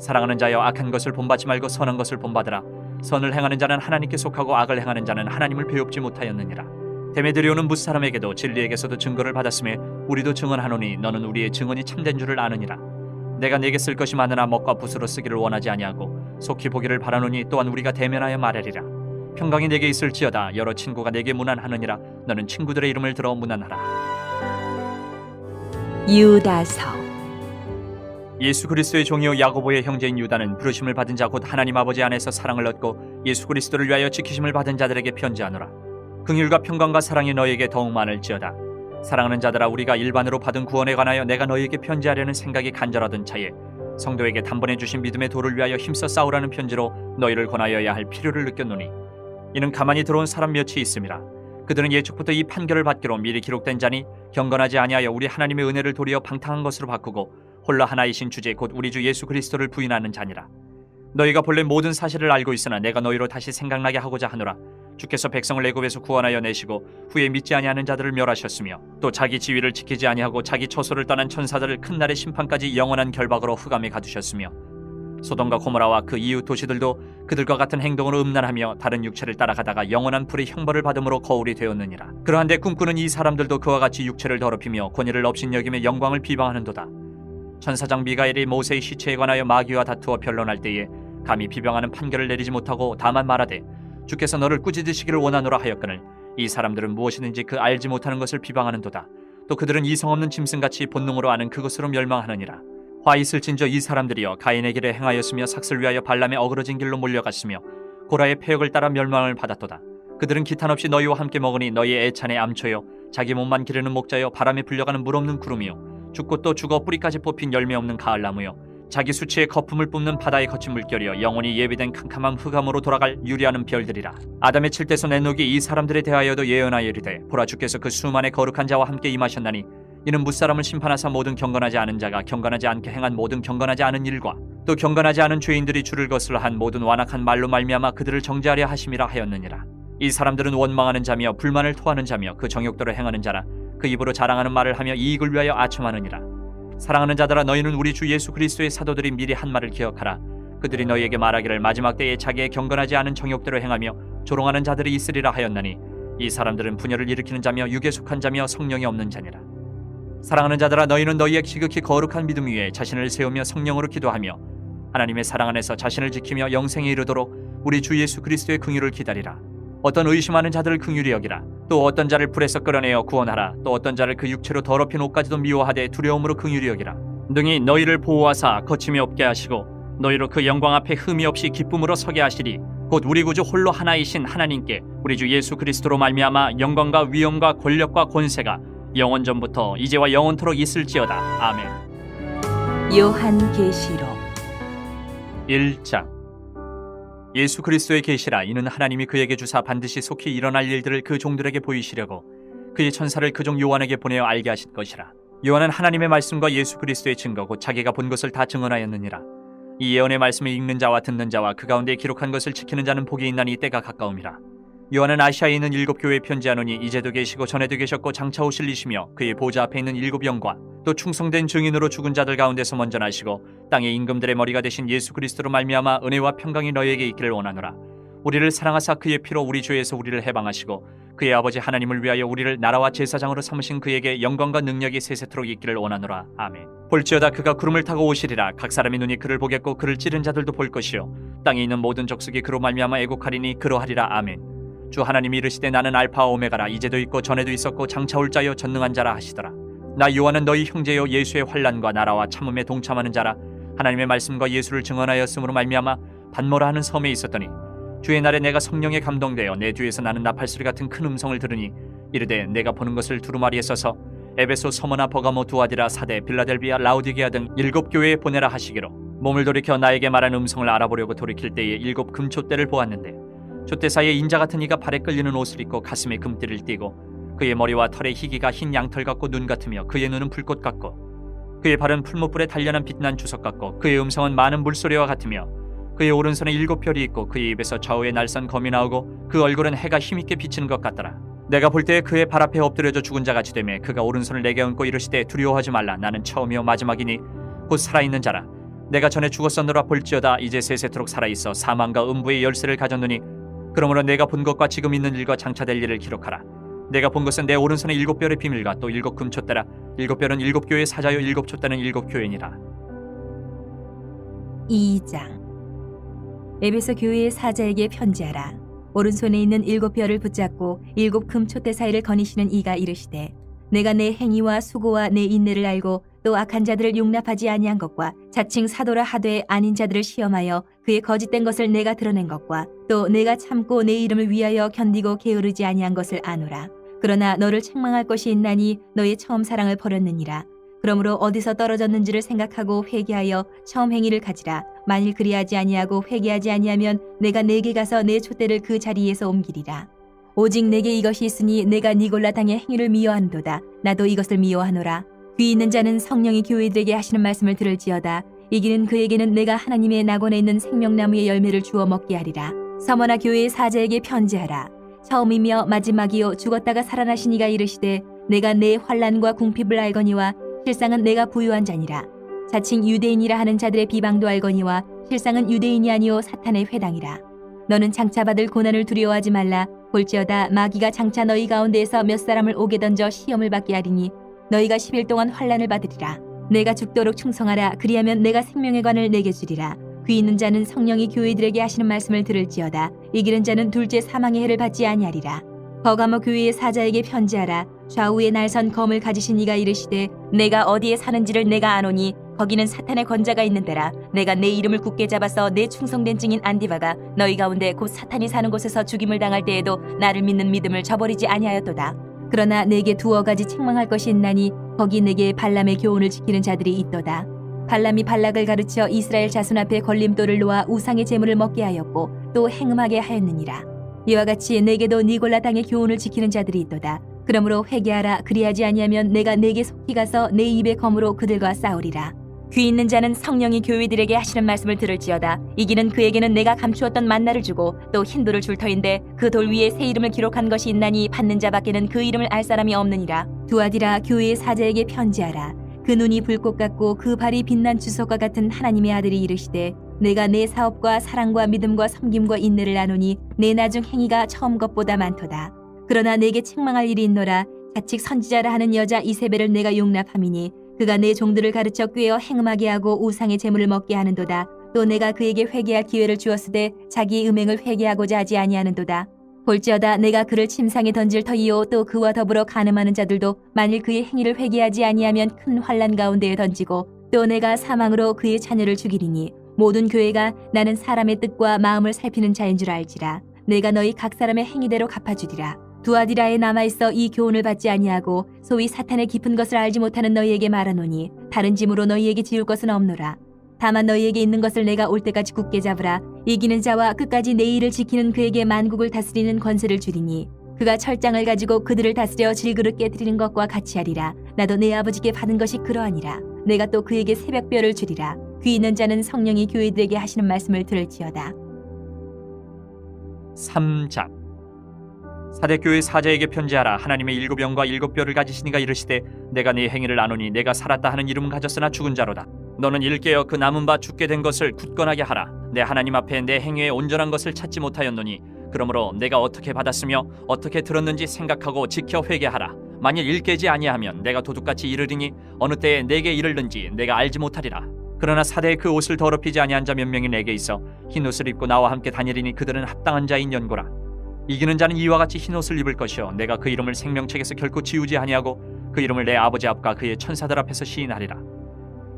사랑하는 자여, 악한 것을 본받지 말고 선한 것을 본받으라. 선을 행하는 자는 하나님께 속하고 악을 행하는 자는 하나님을 배웁지 못하였느니라. 데메드리오는 무사람에게도 진리에게서도 증거를 받았음에 우리도 증언하노니 너는 우리의 증언이 참된 줄을 아느니라. 내가 내게 쓸 것이 많으나 먹과 붓으로 쓰기를 원하지 아니하고 속히 보기를 바라노니 또한 우리가 대면하여 말하리라. 평강이 내게 있을지어다. 여러 친구가 내게 문안하느니라. 너는 친구들의 이름을 들어 문안하라. 유다서. 예수 그리스도의 종이요 야고보의 형제인 유다는 부르심을 받은 자 곧 하나님 아버지 안에서 사랑을 얻고 예수 그리스도를 위하여 지키심을 받은 자들에게 편지하노라. 긍휼과 평강과 사랑이 너희에게 더욱 많을지어다. 사랑하는 자들아, 우리가 일반으로 받은 구원에 관하여 내가 너희에게 편지하려는 생각이 간절하던 차에 성도에게 단번에 주신 믿음의 도를 위하여 힘써 싸우라는 편지로 너희를 권하여야 할 필요를 느꼈노니 이는 가만히 들어온 사람 몇이 있음이라. 그들은 예측부터 이 판결을 받기로 미리 기록된 자니 경건하지 아니하여 우리 하나님의 은혜를 도리어 방탕한 것으로 바꾸고 홀로 하나이신 주제 곧 우리 주 예수 그리스도를 부인하는 자니라. 너희가 본래 모든 사실을 알고 있으나 내가 너희로 다시 생각나게 하고자 하노라. 주께서 백성을 애굽에서 구원하여 내시고 후에 믿지 아니하는 자들을 멸하셨으며 또 자기 지위를 지키지 아니하고 자기 처소를 떠난 천사들을 큰 날의 심판까지 영원한 결박으로 흑암에 가두셨으며 소돔과 고모라와 그 이웃 도시들도 그들과 같은 행동으로 음란하며 다른 육체를 따라가다가 영원한 불의 형벌을 받음으로 거울이 되었느니라. 그러한데 꿈꾸는 이 사람들도 그와 같이 육체를 더럽히며 권위를 업신여김에 영광을 비방하는도다. 천사장 미가엘이 모세의 시체에 관하여 마귀와 다투어 변론할 때에 감히 비방하는 판결을 내리지 못하고 다만 말하되 주께서 너를 꾸짖으시기를 원하노라 하였거늘 이 사람들은 무엇이든지 그 알지 못하는 것을 비방하는도다. 또 그들은 이성 없는 짐승같이 본능으로 아는 그것으로 멸망하느니라. 화 있을진저 이 사람들이여 가인의 길에 행하였으며 삭슬 위하여 발람의 어그러진 길로 몰려갔으며 고라의 패역을 따라 멸망을 받았도다. 그들은 기탄 없이 너희와 함께 먹으니 너희의 애찬의 암초여 자기 몸만 기르는 목자여 바람에 불려가는 물 없는 구름이요 죽고 또 죽어 뿌리까지 뽑힌 열매 없는 가을나무여 자기 수치의 거품을 뿜는 바다의 거친 물결이여 영원히 예비된 캄캄한 흑암으로 돌아갈 유리하는 별들이라. 아담의 칠대손 에녹이 이 사람들에 대하여도 예언하여 이르되 보라 주께서 그 수만의 거룩한 자와 함께 임하셨나니 이는 무사람을 심판하사 모든 경건하지 않은 자가 경건하지 않게 행한 모든 경건하지 않은 일과 또 경건하지 않은 죄인들이 주를 거슬러 한 모든 완악한 말로 말미암아 그들을 정죄하려 하심이라 하였느니라. 이 사람들은 원망하는 자며 불만을 토하는 자며 그 정욕대로 행하는 자라. 그 입으로 자랑하는 말을 하며 이익을 위하여 아첨하느니라. 사랑하는 자들아 너희는 우리 주 예수 그리스도의 사도들이 미리 한 말을 기억하라. 그들이 너희에게 말하기를 마지막 때에 자기의 경건하지 않은 정욕대로 행하며 조롱하는 자들이 있으리라 하였나니 이 사람들은 분열을 일으키는 자며 육에 속한 자며 성령이 없는 자니라. 사랑하는 자들아 너희는 너희의 지극히 거룩한 믿음 위에 자신을 세우며 성령으로 기도하며 하나님의 사랑 안에서 자신을 지키며 영생에 이르도록 우리 주 예수 그리스도의 긍휼을 기다리라. 어떤 의심하는 자들을 긍휼히 여기라. 또 어떤 자를 불에서 끌어내어 구원하라. 또 어떤 자를 그 육체로 더럽힌 옷까지도 미워하되 두려움으로 긍휼히 여기라. 능히 너희를 보호하사 거침이 없게 하시고 너희로 그 영광 앞에 흠이 없이 기쁨으로 서게 하시리. 곧 우리 구주 홀로 하나이신 하나님께 우리 주 예수 그리스도로 말미암아 영광과 위엄과 권력과 권세가 영원 전부터 이제와 영원토록 있을지어다. 아멘. 요한계시록 1장. 예수 그리스도의 계시라. 이는 하나님이 그에게 주사 반드시 속히 일어날 일들을 그 종들에게 보이시려고 그의 천사를 그 종 요한에게 보내어 알게 하신 것이라. 요한은 하나님의 말씀과 예수 그리스도의 증거 곧 자기가 본 것을 다 증언하였느니라. 이 예언의 말씀을 읽는 자와 듣는 자와 그 가운데 기록한 것을 지키는 자는 복이 있나니 때가 가까움이라. 요한은 아시아에 있는 7교회에 편지하노니 이제도 계시고 전에도 계셨고 장차 오실 이시며 그의 보좌 앞에 있는 7 영과 또 충성된 증인으로 죽은 자들 가운데서 먼저 나시고 땅의 임금들의 머리가 되신 예수 그리스도로 말미암아 은혜와 평강이 너희에게 있기를 원하노라. 우리를 사랑하사 그의 피로 우리 죄에서 우리를 해방하시고 그의 아버지 하나님을 위하여 우리를 나라와 제사장으로 삼으신 그에게 영광과 능력이 세세토록 있기를 원하노라. 아멘. 볼지어다 그가 구름을 타고 오시리라. 각 사람의 눈이 그를 보겠고 그를 찌른 자들도 볼 것이요 땅에 있는 모든 족속이 그로 말미암아 애곡하리니 그러하리라. 아멘. 주 하나님이 이르시되 나는 알파와 오메가라. 이제도 있고 전에도 있었고 장차 올 자여 전능한 자라 하시더라. 나 요한은 너희 형제여 예수의 환난과 나라와 참음에 동참하는 자라. 하나님의 말씀과 예수를 증언하였으므로 말미암아 반모라 하는 섬에 있었더니 주의 날에 내가 성령에 감동되어 내 뒤에서 나는 나팔소리 같은 큰 음성을 들으니 이르되 내가 보는 것을 두루마리에 써서 에베소, 서머나, 버가모, 두아디라, 사데, 빌라델비아, 라우디게아 등 7 교회에 보내라 하시기로 몸을 돌이켜 나에게 말한 음성을 알아보려고 돌이킬 때에 7 금촛대를 보았는데 촛대 사이에 인자 같은 이가 발에 끌리는 옷을 입고 가슴에 금띠를 띠고 그의 머리와 털의 희기가 흰 양털 같고 눈 같으며 그의 눈은 불꽃 같고 그의 발은 풀무불에 단련한 빛난 주석 같고 그의 음성은 많은 물소리와 같으며 그의 오른손에 7 별이 있고 그의 입에서 좌우에 날선 검이 나오고 그 얼굴은 해가 힘있게 비치는 것 같더라. 내가 볼 때에 그의 발 앞에 엎드려져 죽은 자같이 되매 그가 오른손을 내게 얹고 이르시되 두려워하지 말라. 나는 처음이요 마지막이니 곧 살아있는 자라. 내가 전에 죽었었노라. 볼지어다 이제 세세토록 살아있어 사망과 음부의 열쇠를 가졌노니 그러므로 내가 본 것과 지금 있는 일과 장차 될 일을 기록하라. 내가 본 것은 내 오른손에 7 별의 비밀과 또 7 금촛대라. 7 별은 7 교회의 사자요 7 촛대는 7 교회니라. 2장. 에베소 교회의 사자에게 편지하라. 오른손에 있는 7 별을 붙잡고 7 금촛대 사이를 거니시는 이가 이르시되 내가 내 행위와 수고와 내 인내를 알고 또 악한 자들을 용납하지 아니한 것과 자칭 사도라 하되 아닌 자들을 시험하여 그의 거짓된 것을 내가 드러낸 것과 또 내가 참고 내 이름을 위하여 견디고 게으르지 아니한 것을 아노라. 그러나 너를 책망할 것이 있나니 너의 처음 사랑을 버렸느니라. 그러므로 어디서 떨어졌는지를 생각하고 회개하여 처음 행위를 가지라. 만일 그리하지 아니하고 회개하지 아니하면 내가 내게 가서 내 촛대를 그 자리에서 옮기리라. 오직 내게 이것이 있으니 내가 니골라 당의 행위를 미워한도다. 나도 이것을 미워하노라. 귀 있는 자는 성령이 교회들에게 하시는 말씀을 들을지어다. 이기는 그에게는 내가 하나님의 낙원에 있는 생명나무의 열매를 주어 먹게 하리라. 서머나 교회의 사자에게 편지하라. 처음이며 마지막이요 죽었다가 살아나신 이가 이르시되 내가 내 환난과 궁핍을 알거니와 실상은 내가 부유한 자니라. 자칭 유대인이라 하는 자들의 비방도 알거니와 실상은 유대인이 아니요 사탄의 회당이라. 너는 장차 받을 고난을 두려워하지 말라. 볼지어다 마귀가 장차 너희 가운데에서 몇 사람을 옥에 던져 시험을 받게 하리니 너희가 10일 동안 환난을 받으리라. 내가 죽도록 충성하라. 그리하면 내가 생명의 관을 내게 주리라. 귀 있는 자는 성령이 교회들에게 하시는 말씀을 들을지어다. 이기는 자는 둘째 사망의 해를 받지 아니하리라. 버가모 교회의 사자에게 편지하라. 좌우에 날선 검을 가지신 이가 이르시되 내가 어디에 사는지를 내가 아노니 거기는 사탄의 권자가 있는 데라. 내가 내 이름을 굳게 잡아서 내 충성된 증인 안디바가 너희 가운데 곧 사탄이 사는 곳에서 죽임을 당할 때에도 나를 믿는 믿음을 저버리지 아니하였도다. 그러나 내게 2 가지 책망할 것이 있나니 거기 내게 발람의 교훈을 지키는 자들이 있도다. 발람이 발락을 가르쳐 이스라엘 자손 앞에 걸림돌을 놓아 우상의 제물을 먹게 하였고 또 행음하게 하였느니라. 이와 같이 내게도 니골라 땅의 교훈을 지키는 자들이 있도다. 그러므로 회개하라. 그리하지 아니하면 내가 내게 속히 가서 내 입의 검으로 그들과 싸우리라. 귀 있는 자는 성령이 교회들에게 하시는 말씀을 들을지어다. 이기는 그에게는 내가 감추었던 만나를 주고 또 흰 돌을 줄 터인데 그 돌 위에 새 이름을 기록한 것이 있나니 받는 자밖에는 그 이름을 알 사람이 없느니라. 두아디라, 교회의 사자에게 편지하라. 그 눈이 불꽃 같고 그 발이 빛난 주석과 같은 하나님의 아들이 이르시되 내가 내 사업과 사랑과 믿음과 섬김과 인내를 나누니 내 나중 행위가 처음 것보다 많도다. 그러나 내게 책망할 일이 있노라. 자칫 선지자라 하는 여자 이세벨을 내가 용납함이니 그가 내 종들을 가르쳐 꾀어 행음하게 하고 우상의 제물을 먹게 하는도다. 또 내가 그에게 회개할 기회를 주었으되 자기의 음행을 회개하고자 하지 아니하는도다. 볼지어다 내가 그를 침상에 던질 터이요 또 그와 더불어 간음하는 자들도 만일 그의 행위를 회개하지 아니하면 큰 환난 가운데에 던지고 또 내가 사망으로 그의 자녀를 죽이리니 모든 교회가 나는 사람의 뜻과 마음을 살피는 자인 줄 알지라. 내가 너희 각 사람의 행위대로 갚아주리라. 두아디라에 남아있어 이 교훈을 받지 아니하고 소위 사탄의 깊은 것을 알지 못하는 너희에게 말하노니 다른 짐으로 너희에게 지울 것은 없노라. 다만 너희에게 있는 것을 내가 올 때까지 굳게 잡으라. 이기는 자와 끝까지 내 일을 지키는 그에게 만국을 다스리는 권세를 주리니 그가 철장을 가지고 그들을 다스려 질그릇 깨뜨리는 것과 같이 하리라. 나도 내 아버지께 받은 것이 그러하니라. 내가 또 그에게 새벽별을 주리라. 귀 있는 자는 성령이 교회들에게 하시는 말씀을 들을지어다. 3장. 사대교회 사자에게 편지하라. 하나님의 일곱 영과 일곱 뼈를 가지시니가 이르시되 내가 네 행위를 아노니 내가 살았다 하는 이름은 가졌으나 죽은 자로다. 너는 일깨어 그 남은 바 죽게 된 것을 굳건하게 하라. 내 하나님 앞에 내 행위에 온전한 것을 찾지 못하였노니 그러므로 내가 어떻게 받았으며 어떻게 들었는지 생각하고 지켜 회개하라. 만일 일깨지 아니하면 내가 도둑같이 이르리니 어느 때에 내게 이르는지 내가 알지 못하리라. 그러나 사대의 그 옷을 더럽히지 아니한 자 몇 명이 내게 있어 흰 옷을 입고 나와 함께 다니리니 그들은 합당한 자인 연고라. 이기는 자는 이와 같이 흰 옷을 입을 것이요 내가 그 이름을 생명책에서 결코 지우지 아니하고 그 이름을 내 아버지 앞과 그의 천사들 앞에서 시인하리라.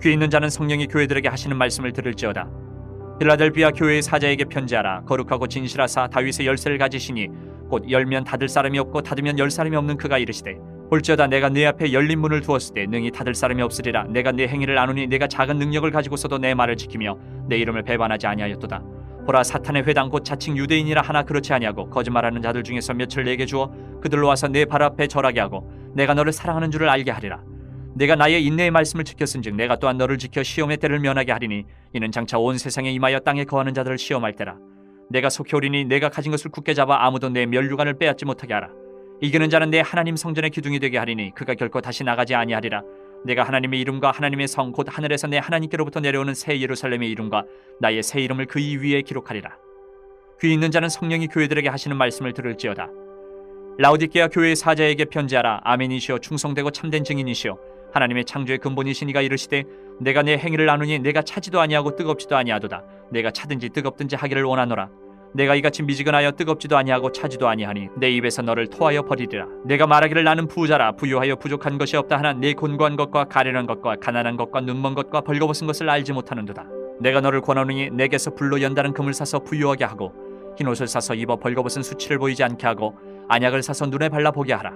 귀 있는 자는 성령이 교회들에게 하시는 말씀을 들을지어다. 필라델비아 교회의 사자에게 편지하라. 거룩하고 진실하사 다윗의 열쇠를 가지시니 곧 열면 닫을 사람이 없고 닫으면 열 사람이 없는 그가 이르시되 볼지어다 내가 네 앞에 열린 문을 두었을 때 능히 닫을 사람이 없으리라. 내가 네 행위를 아노니 내가 작은 능력을 가지고서도 내 말을 지키며 내 이름을 배반하지 아니하였도다. 보라 사탄의 회당 곧 자칭 유대인이라 하나 그렇지 아니하고 거짓말하는 자들 중에서 몇을 내게 주어 그들로 와서 내 발 앞에 절하게 하고 내가 너를 사랑하는 줄을 알게 하리라. 내가 나의 인내의 말씀을 지켰은즉 내가 또한 너를 지켜 시험의 때를 면하게 하리니 이는 장차 온 세상에 임하여 땅에 거하는 자들을 시험할 때라. 내가 속히 오리니 내가 가진 것을 굳게 잡아 아무도 내 멸류관을 빼앗지 못하게 하라. 이기는 자는 내 하나님 성전의 기둥이 되게 하리니 그가 결코 다시 나가지 아니하리라. 내가 하나님의 이름과 하나님의 성 곧 하늘에서 내 하나님께로부터 내려오는 새 예루살렘의 이름과 나의 새 이름을 그 이 위에 기록하리라. 귀 있는 자는 성령이 교회들에게 하시는 말씀을 들을지어다. 라오디게아 교회의 사자에게 편지하라. 아멘이시오 충성되고 참된 증인이시오 하나님의 창조의 근본이시니가 이르시되 내가 내 행위를 나누니 내가 차지도 아니하고 뜨겁지도 아니하도다. 내가 차든지 뜨겁든지 하기를 원하노라. 내가 이같이 미지근하여 뜨겁지도 아니하고 차지도 아니하니 내 입에서 너를 토하여 버리리라. 내가 말하기를 나는 부자라 부유하여 부족한 것이 없다 하나 내 곤고한 것과 가련한 것과 가난한 것과 눈먼 것과 벌거벗은 것을 알지 못하는도다. 내가 너를 권하노니 내게서 불로 연다는 금을 사서 부유하게 하고 흰옷을 사서 입어 벌거벗은 수치를 보이지 않게 하고 안약을 사서 눈에 발라 보게 하라.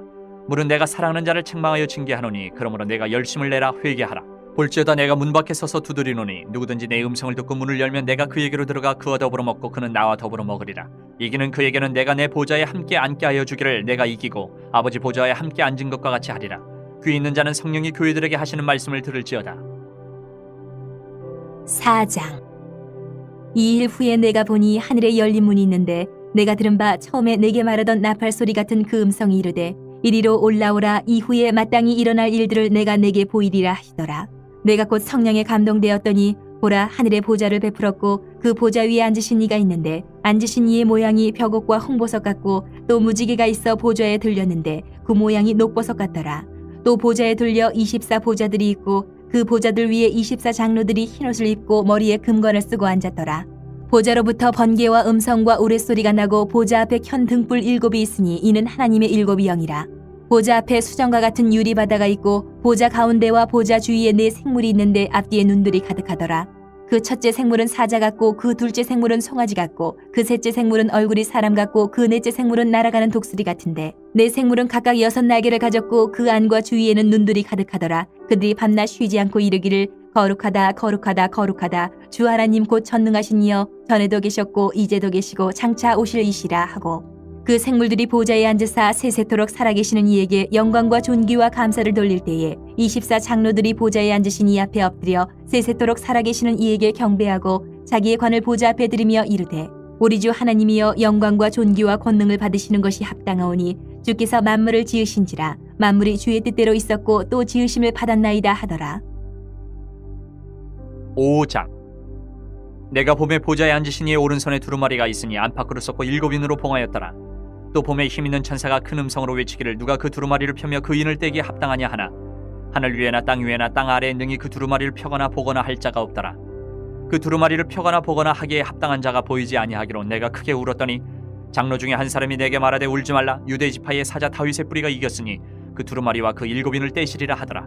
물은 내가 사랑하는 자를 책망하여 징계하노니 그러므로 내가 열심을 내라 회개하라. 볼지어다 내가 문 밖에 서서 두드리노니 누구든지 내 음성을 듣고 문을 열면 내가 그에게로 들어가 그와 더불어 먹고 그는 나와 더불어 먹으리라. 이기는 그에게는 내가 내 보좌에 함께 앉게 하여 주기를 내가 이기고 아버지 보좌에 함께 앉은 것과 같이 하리라. 귀 있는 자는 성령이 교회들에게 하시는 말씀을 들을지어다. 4장. 2일 후에 내가 보니 하늘에 열린 문이 있는데 내가 들은 바 처음에 내게 말하던 나팔 소리 같은 그 음성이 이르되 이리로 올라오라. 이후에 마땅히 일어날 일들을 내가 내게 보이리라 하시더라. 내가 곧 성령에 감동되었더니 보라 하늘의 보좌를 베풀었고 그 보좌 위에 앉으신 이가 있는데 앉으신 이의 모양이 벽옥과 홍보석 같고 또 무지개가 있어 보좌에 들렸는데 그 모양이 녹보석 같더라. 또 보좌에 들려 24 보좌들이 있고 그 보좌들 위에 24 장로들이 흰옷을 입고 머리에 금관을 쓰고 앉았더라. 보좌로부터 번개와 음성과 우레소리가 나고 보좌 앞에 켠 등불 7이 있으니 이는 하나님의 7이 영이라. 보좌 앞에 수정과 같은 유리바다가 있고 보좌 가운데와 보좌 주위에 4 생물이 있는데 앞뒤에 눈들이 가득하더라. 그 첫째 생물은 사자 같고 그 둘째 생물은 송아지 같고 그 셋째 생물은 얼굴이 사람 같고 그 넷째 생물은 날아가는 독수리 같은데 4 생물은 각각 6 날개를 가졌고 그 안과 주위에는 눈들이 가득하더라. 그들이 밤낮 쉬지 않고 이르기를 거룩하다 거룩하다 거룩하다 주 하나님 곧 전능하신 이여 전에도 계셨고 이제도 계시고 장차 오실 이시라 하고 그 생물들이 보좌에 앉으사 세세토록 살아계시는 이에게 영광과 존귀와 감사를 돌릴 때에 24 장로들이 보좌에 앉으신 이 앞에 엎드려 세세토록 살아계시는 이에게 경배하고 자기의 관을 보좌 앞에 들이며 이르되 우리 주 하나님이여 영광과 존귀와 권능을 받으시는 것이 합당하오니 주께서 만물을 지으신지라 만물이 주의 뜻대로 있었고 또 지으심을 받았나이다 하더라. 5장. 내가 봄에 보좌에 앉으신 이의 오른손에 두루마리가 있으니 안팎으로 썩고 7인으로 봉하였더라. 또 봄에 힘있는 천사가 큰 음성으로 외치기를 누가 그 두루마리를 펴며 그 인을 떼기에 합당하냐 하나 하늘 위에나 땅 위에나 땅 아래에 능히 그 두루마리를 펴거나 보거나 할 자가 없더라. 그 두루마리를 펴거나 보거나 하기에 합당한 자가 보이지 아니하기로 내가 크게 울었더니 장로 중에 한 사람이 내게 말하되 울지 말라 유대 지파의 사자 다윗의 뿌리가 이겼으니 그 두루마리와 그 7인을 떼시리라 하더라.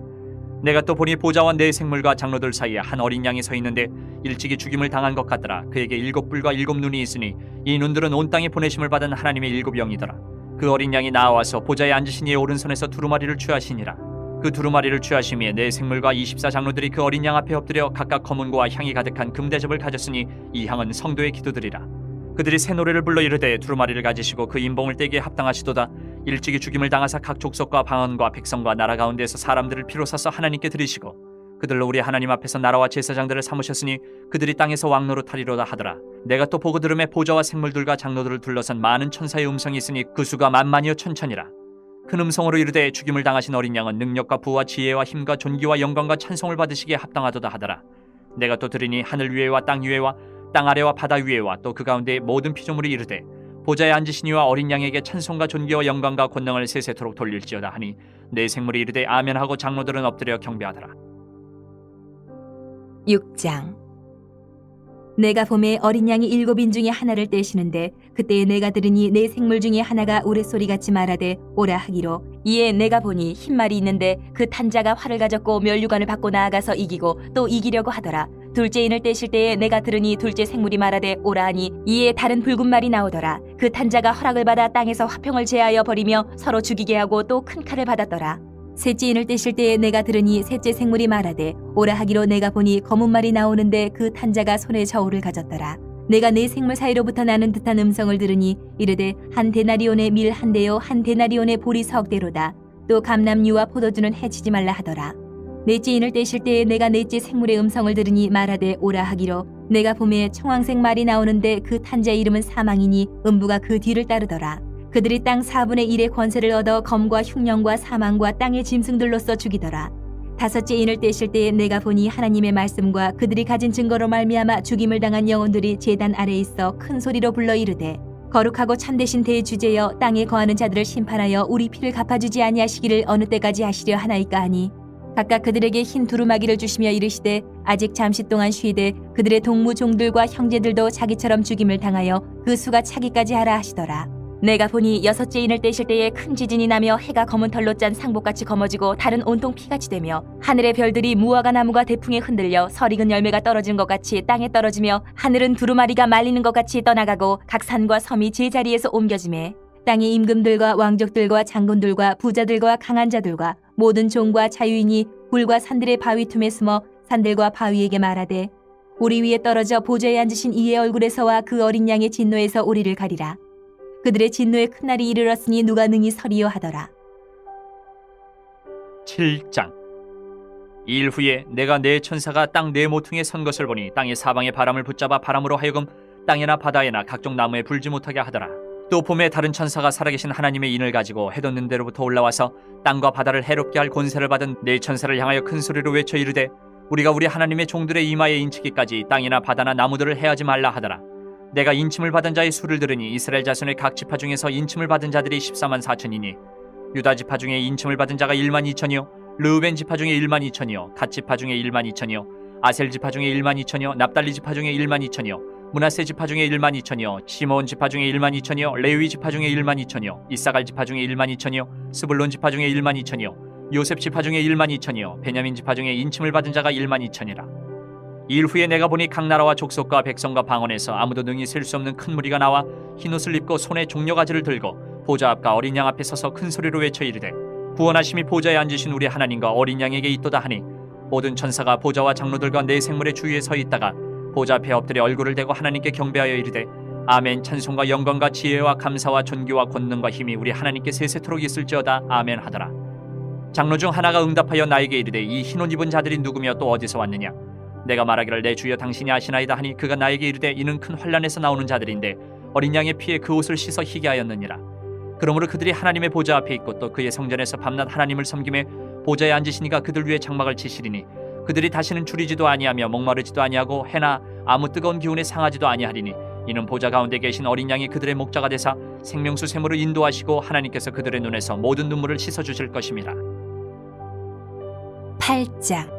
내가 또 보니 보좌와 네 생물과 장로들 사이에 한 어린 양이 서 있는데 일찍이 죽임을 당한 것 같더라. 그에게 7뿔과 7눈이 있으니 이 눈들은 온 땅에 보내심을 받은 하나님의 7영이더라. 그 어린 양이 나와서 보좌에 앉으신 이의 오른손에서 두루마리를 취하시니라. 그 두루마리를 취하심에 네 생물과 24 장로들이 그 어린 양 앞에 엎드려 각각 검은고와 향이 가득한 금대접을 가졌으니 이 향은 성도의 기도들이라. 그들이 새 노래를 불러 이르되 두루마리를 가지시고 그 인봉을 떼기에 합당하시도다. 일찍이 죽임을 당하사 각 족속과 방언과 백성과 나라 가운데서 사람들을 피로 사서 하나님께 드리시고 그들로 우리 하나님 앞에서 나라와 제사장들을 삼으셨으니 그들이 땅에서 왕노릇하리로다 하더라. 내가 또 보고 들음에 보좌와 생물들과 장로들을 둘러선 많은 천사의 음성이 있으니 그 수가 만만이요 천천이라. 큰 음성으로 이르되 죽임을 당하신 어린 양은 능력과 부와 지혜와 힘과 존귀와 영광과 찬송을 받으시기에 합당하도다 하더라. 내가 또 들으니 하늘 위에와 땅 위에와 땅 아래와 바다 위에와 또 그 가운데 모든 피조물이 이르되 보좌에 앉으신 이와 어린 양에게 찬송과 존귀와 영광과 권능을 세세토록 돌릴지어다 하니 네 생물이 이르되 아멘하고 장로들은 엎드려 경배하더라. 6장. 내가 봄에 어린 양이 7인 중에 하나를 떼시는데 그때에 내가 들으니 네 생물 중에 하나가 우레소리같이 말하되 오라 하기로 이에 내가 보니 흰 말이 있는데 그 탄자가 활을 가졌고 면류관을 받고 나아가서 이기고 또 이기려고 하더라. 둘째 인을 떼실 때에 내가 들으니 둘째 생물이 말하되 오라 하니 이에 다른 붉은 말이 나오더라. 그 탄자가 허락을 받아 땅에서 화평을 제하여 버리며 서로 죽이게 하고 또 큰 칼을 받았더라. 셋째 인을 떼실 때에 내가 들으니 셋째 생물이 말하되 오라 하기로 내가 보니 검은 말이 나오는데 그 탄자가 손에 저울을 가졌더라. 내가 네 생물 사이로부터 나는 듯한 음성을 들으니 이르되 한 데나리온의 밀 한 대요 한 데나리온의 보리 석대로다. 또 감람류와 포도주는 해치지 말라 하더라. 넷째 인을 떼실 때에 내가 넷째 생물의 음성을 들으니 말하되 오라 하기로 내가 봄에 청황색 말이 나오는데 그 탄자의 이름은 사망이니 음부가 그 뒤를 따르더라. 그들이 땅 4분의 1의 권세를 얻어 검과 흉령과 사망과 땅의 짐승들로서 죽이더라. 다섯째 인을 떼실 때에 내가 보니 하나님의 말씀과 그들이 가진 증거로 말미암아 죽임을 당한 영혼들이 제단 아래에 있어 큰 소리로 불러 이르되 거룩하고 참되신 대주제여 땅에 거하는 자들을 심판하여 우리 피를 갚아주지 아니하시기를 어느 때까지 하시려 하나이까 하니 각각 그들에게 흰 두루마기를 주시며 이르시되 아직 잠시 동안 쉬되 그들의 동무 종들과 형제들도 자기처럼 죽임을 당하여 그 수가 차기까지 하라 하시더라. 내가 보니 여섯째 인을 떼실 때에 큰 지진이 나며 해가 검은 털로 짠 상복같이 검어지고 달은 온통 피같이 되며 하늘의 별들이 무화과 나무가 대풍에 흔들려 설익은 열매가 떨어진 것 같이 땅에 떨어지며 하늘은 두루마리가 말리는 것 같이 떠나가고 각 산과 섬이 제자리에서 옮겨지매 땅의 임금들과 왕족들과 장군들과 부자들과 강한 자들과 모든 종과 자유인이 굴과 산들의 바위 틈에 숨어 산들과 바위에게 말하되 우리 위에 떨어져 보좌에 앉으신 이의 얼굴에서와 그 어린 양의 진노에서 우리를 가리라. 그들의 진노의 큰 날이 이르렀으니 누가 능히 서리요 하더라. 7장. 이 일 후에 내가 네 천사가 땅 네 모퉁이에 선 것을 보니 땅의 사방에 바람을 붙잡아 바람으로 하여금 땅에나 바다에나 각종 나무에 불지 못하게 하더라. 또 봄에 다른 천사가 살아계신 하나님의 인을 가지고 해돋는 데로부터 올라와서 땅과 바다를 해롭게 할 권세를 받은 네 천사를 향하여 큰 소리로 외쳐 이르되 우리가 우리 하나님의 종들의 이마에 인치기까지 땅이나 바다나 나무들을 해하지 말라 하더라. 내가 인침을 받은 자의 수를 들으니 이스라엘 자손의 각 지파 중에서 인침을 받은 자들이 14만 4천이니 유다 지파 중에 인침을 받은 자가 1만 2천이요 르우벤 지파 중에 1만 2천이요 갓 지파 중에 1만 2천이요 아셀 지파 중에 1만 2천이요 납달리 지파 중에 1만 2천이요 므낫세 지파 중에 1만 2천이요 시므온 지파 중에 1만 2천이요 레위 지파 중에 1만 2천이요 이사갈 지파 중에 1만 2천이요 스불론 지파 중에 1만 2천이요 요셉 지파 중에 1만 2천이요 베냐민 지파 중에 인침을 받은 자가 1만 2천이라. 이 일 후에 내가 보니 각 나라와 족속과 백성과 방언에서 아무도 능히 셀 수 없는 큰 무리가 나와 흰옷을 입고 손에 종려가지를 들고 보좌 앞과 어린 양 앞에 서서 큰 소리로 외쳐 이르되 구원하심이 보좌에 앉으신 우리 하나님과 어린 양에게 있도다 하니 모든 천사가 보좌와 장로들과 네 생물의 주위에 서 있다가 보좌 앞에 엎드려 얼굴을 대고 하나님께 경배하여 이르되 아멘. 찬송과 영광과 지혜와 감사와 존귀와 권능과 힘이 우리 하나님께 세세토록 있을지어다. 아멘 하더라. 장로 중 하나가 응답하여 나에게 이르되 이 흰옷 입은 자들이 누구며 또 어디서 왔느냐? 내가 말하기를 내 주여 당신이 아시나이다 하니 그가 나에게 이르되 이는 큰 환난에서 나오는 자들인데 어린 양의 피에 그 옷을 씻어 희게 하였느니라. 그러므로 그들이 하나님의 보좌 앞에 있고 또 그의 성전에서 밤낮 하나님을 섬김에 보좌에 앉으시니가 그들 위에 장막을 치시리니 그들이 다시는 줄이지도 아니하며 목마르지도 아니하고 해나 아무 뜨거운 기운에 상하지도 아니하리니 이는 보좌 가운데 계신 어린 양이 그들의 목자가 되사 생명수 샘으로 인도하시고 하나님께서 그들의 눈에서 모든 눈물을 씻어 주실 것임이라. 8장.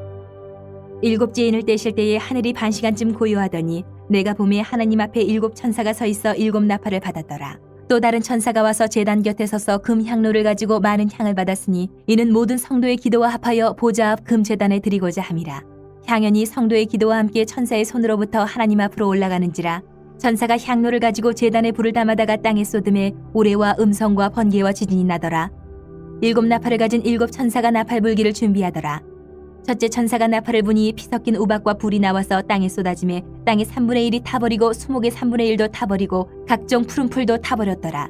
일곱째 인을 떼실 때에 하늘이 반시간쯤 고요하더니 내가 보매 하나님 앞에 일곱 천사가 서 있어 일곱 나팔을 받았더라. 또 다른 천사가 와서 제단 곁에 서서 금 향로를 가지고 많은 향을 받았으니 이는 모든 성도의 기도와 합하여 보좌 앞 금 제단에 드리고자 함이라. 향연이 성도의 기도와 함께 천사의 손으로부터 하나님 앞으로 올라가는지라. 천사가 향로를 가지고 제단에 불을 담아다가 땅에 쏟음에 우레와 음성과 번개와 지진이 나더라. 일곱 나팔을 가진 일곱 천사가 나팔 불기를 준비하더라. 첫째 천사가 나팔을 부니 피 섞인 우박과 불이 나와서 땅에 쏟아지매 땅의 3분의 1이 타버리고 수목의 3분의 1도 타버리고 각종 푸른 풀도 타버렸더라.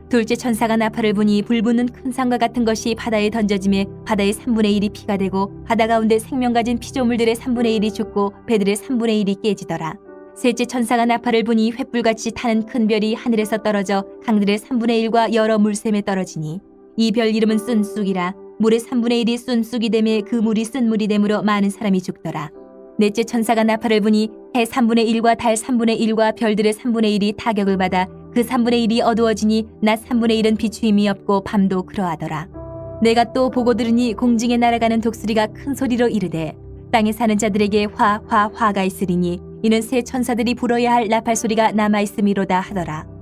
둘째 천사가 나팔을 부니 불 붙는 큰 산과 같은 것이 바다에 던져지매 바다의 3분의 1이 피가 되고 바다 가운데 생명 가진 피조물들의 3분의 1이 죽고 배들의 3분의 1이 깨지더라. 셋째 천사가 나팔을 부니 횃불같이 타는 큰 별이 하늘에서 떨어져 강들의 3분의 1과 여러 물샘에 떨어지니 이 별 이름은 쓴쑥이라. 물의 3분의 1이 쓴쑥이 되매 그 물이 쓴 물이 되므로 많은 사람이 죽더라. 넷째 천사가 나팔을 부니 해 3분의 1과 달 3분의 1과 별들의 3분의 1이 타격을 받아 그 3분의 1이 어두워지니 낮 3분의 1은 비추임이 없고 밤도 그러하더라. 내가 또 보고 들으니 공중에 날아가는 독수리가 큰 소리로 이르되 땅에 사는 자들에게 화가 있으리니 이는 새 천사들이 불어야 할 나팔 소리가 남아있음이로다 하더라.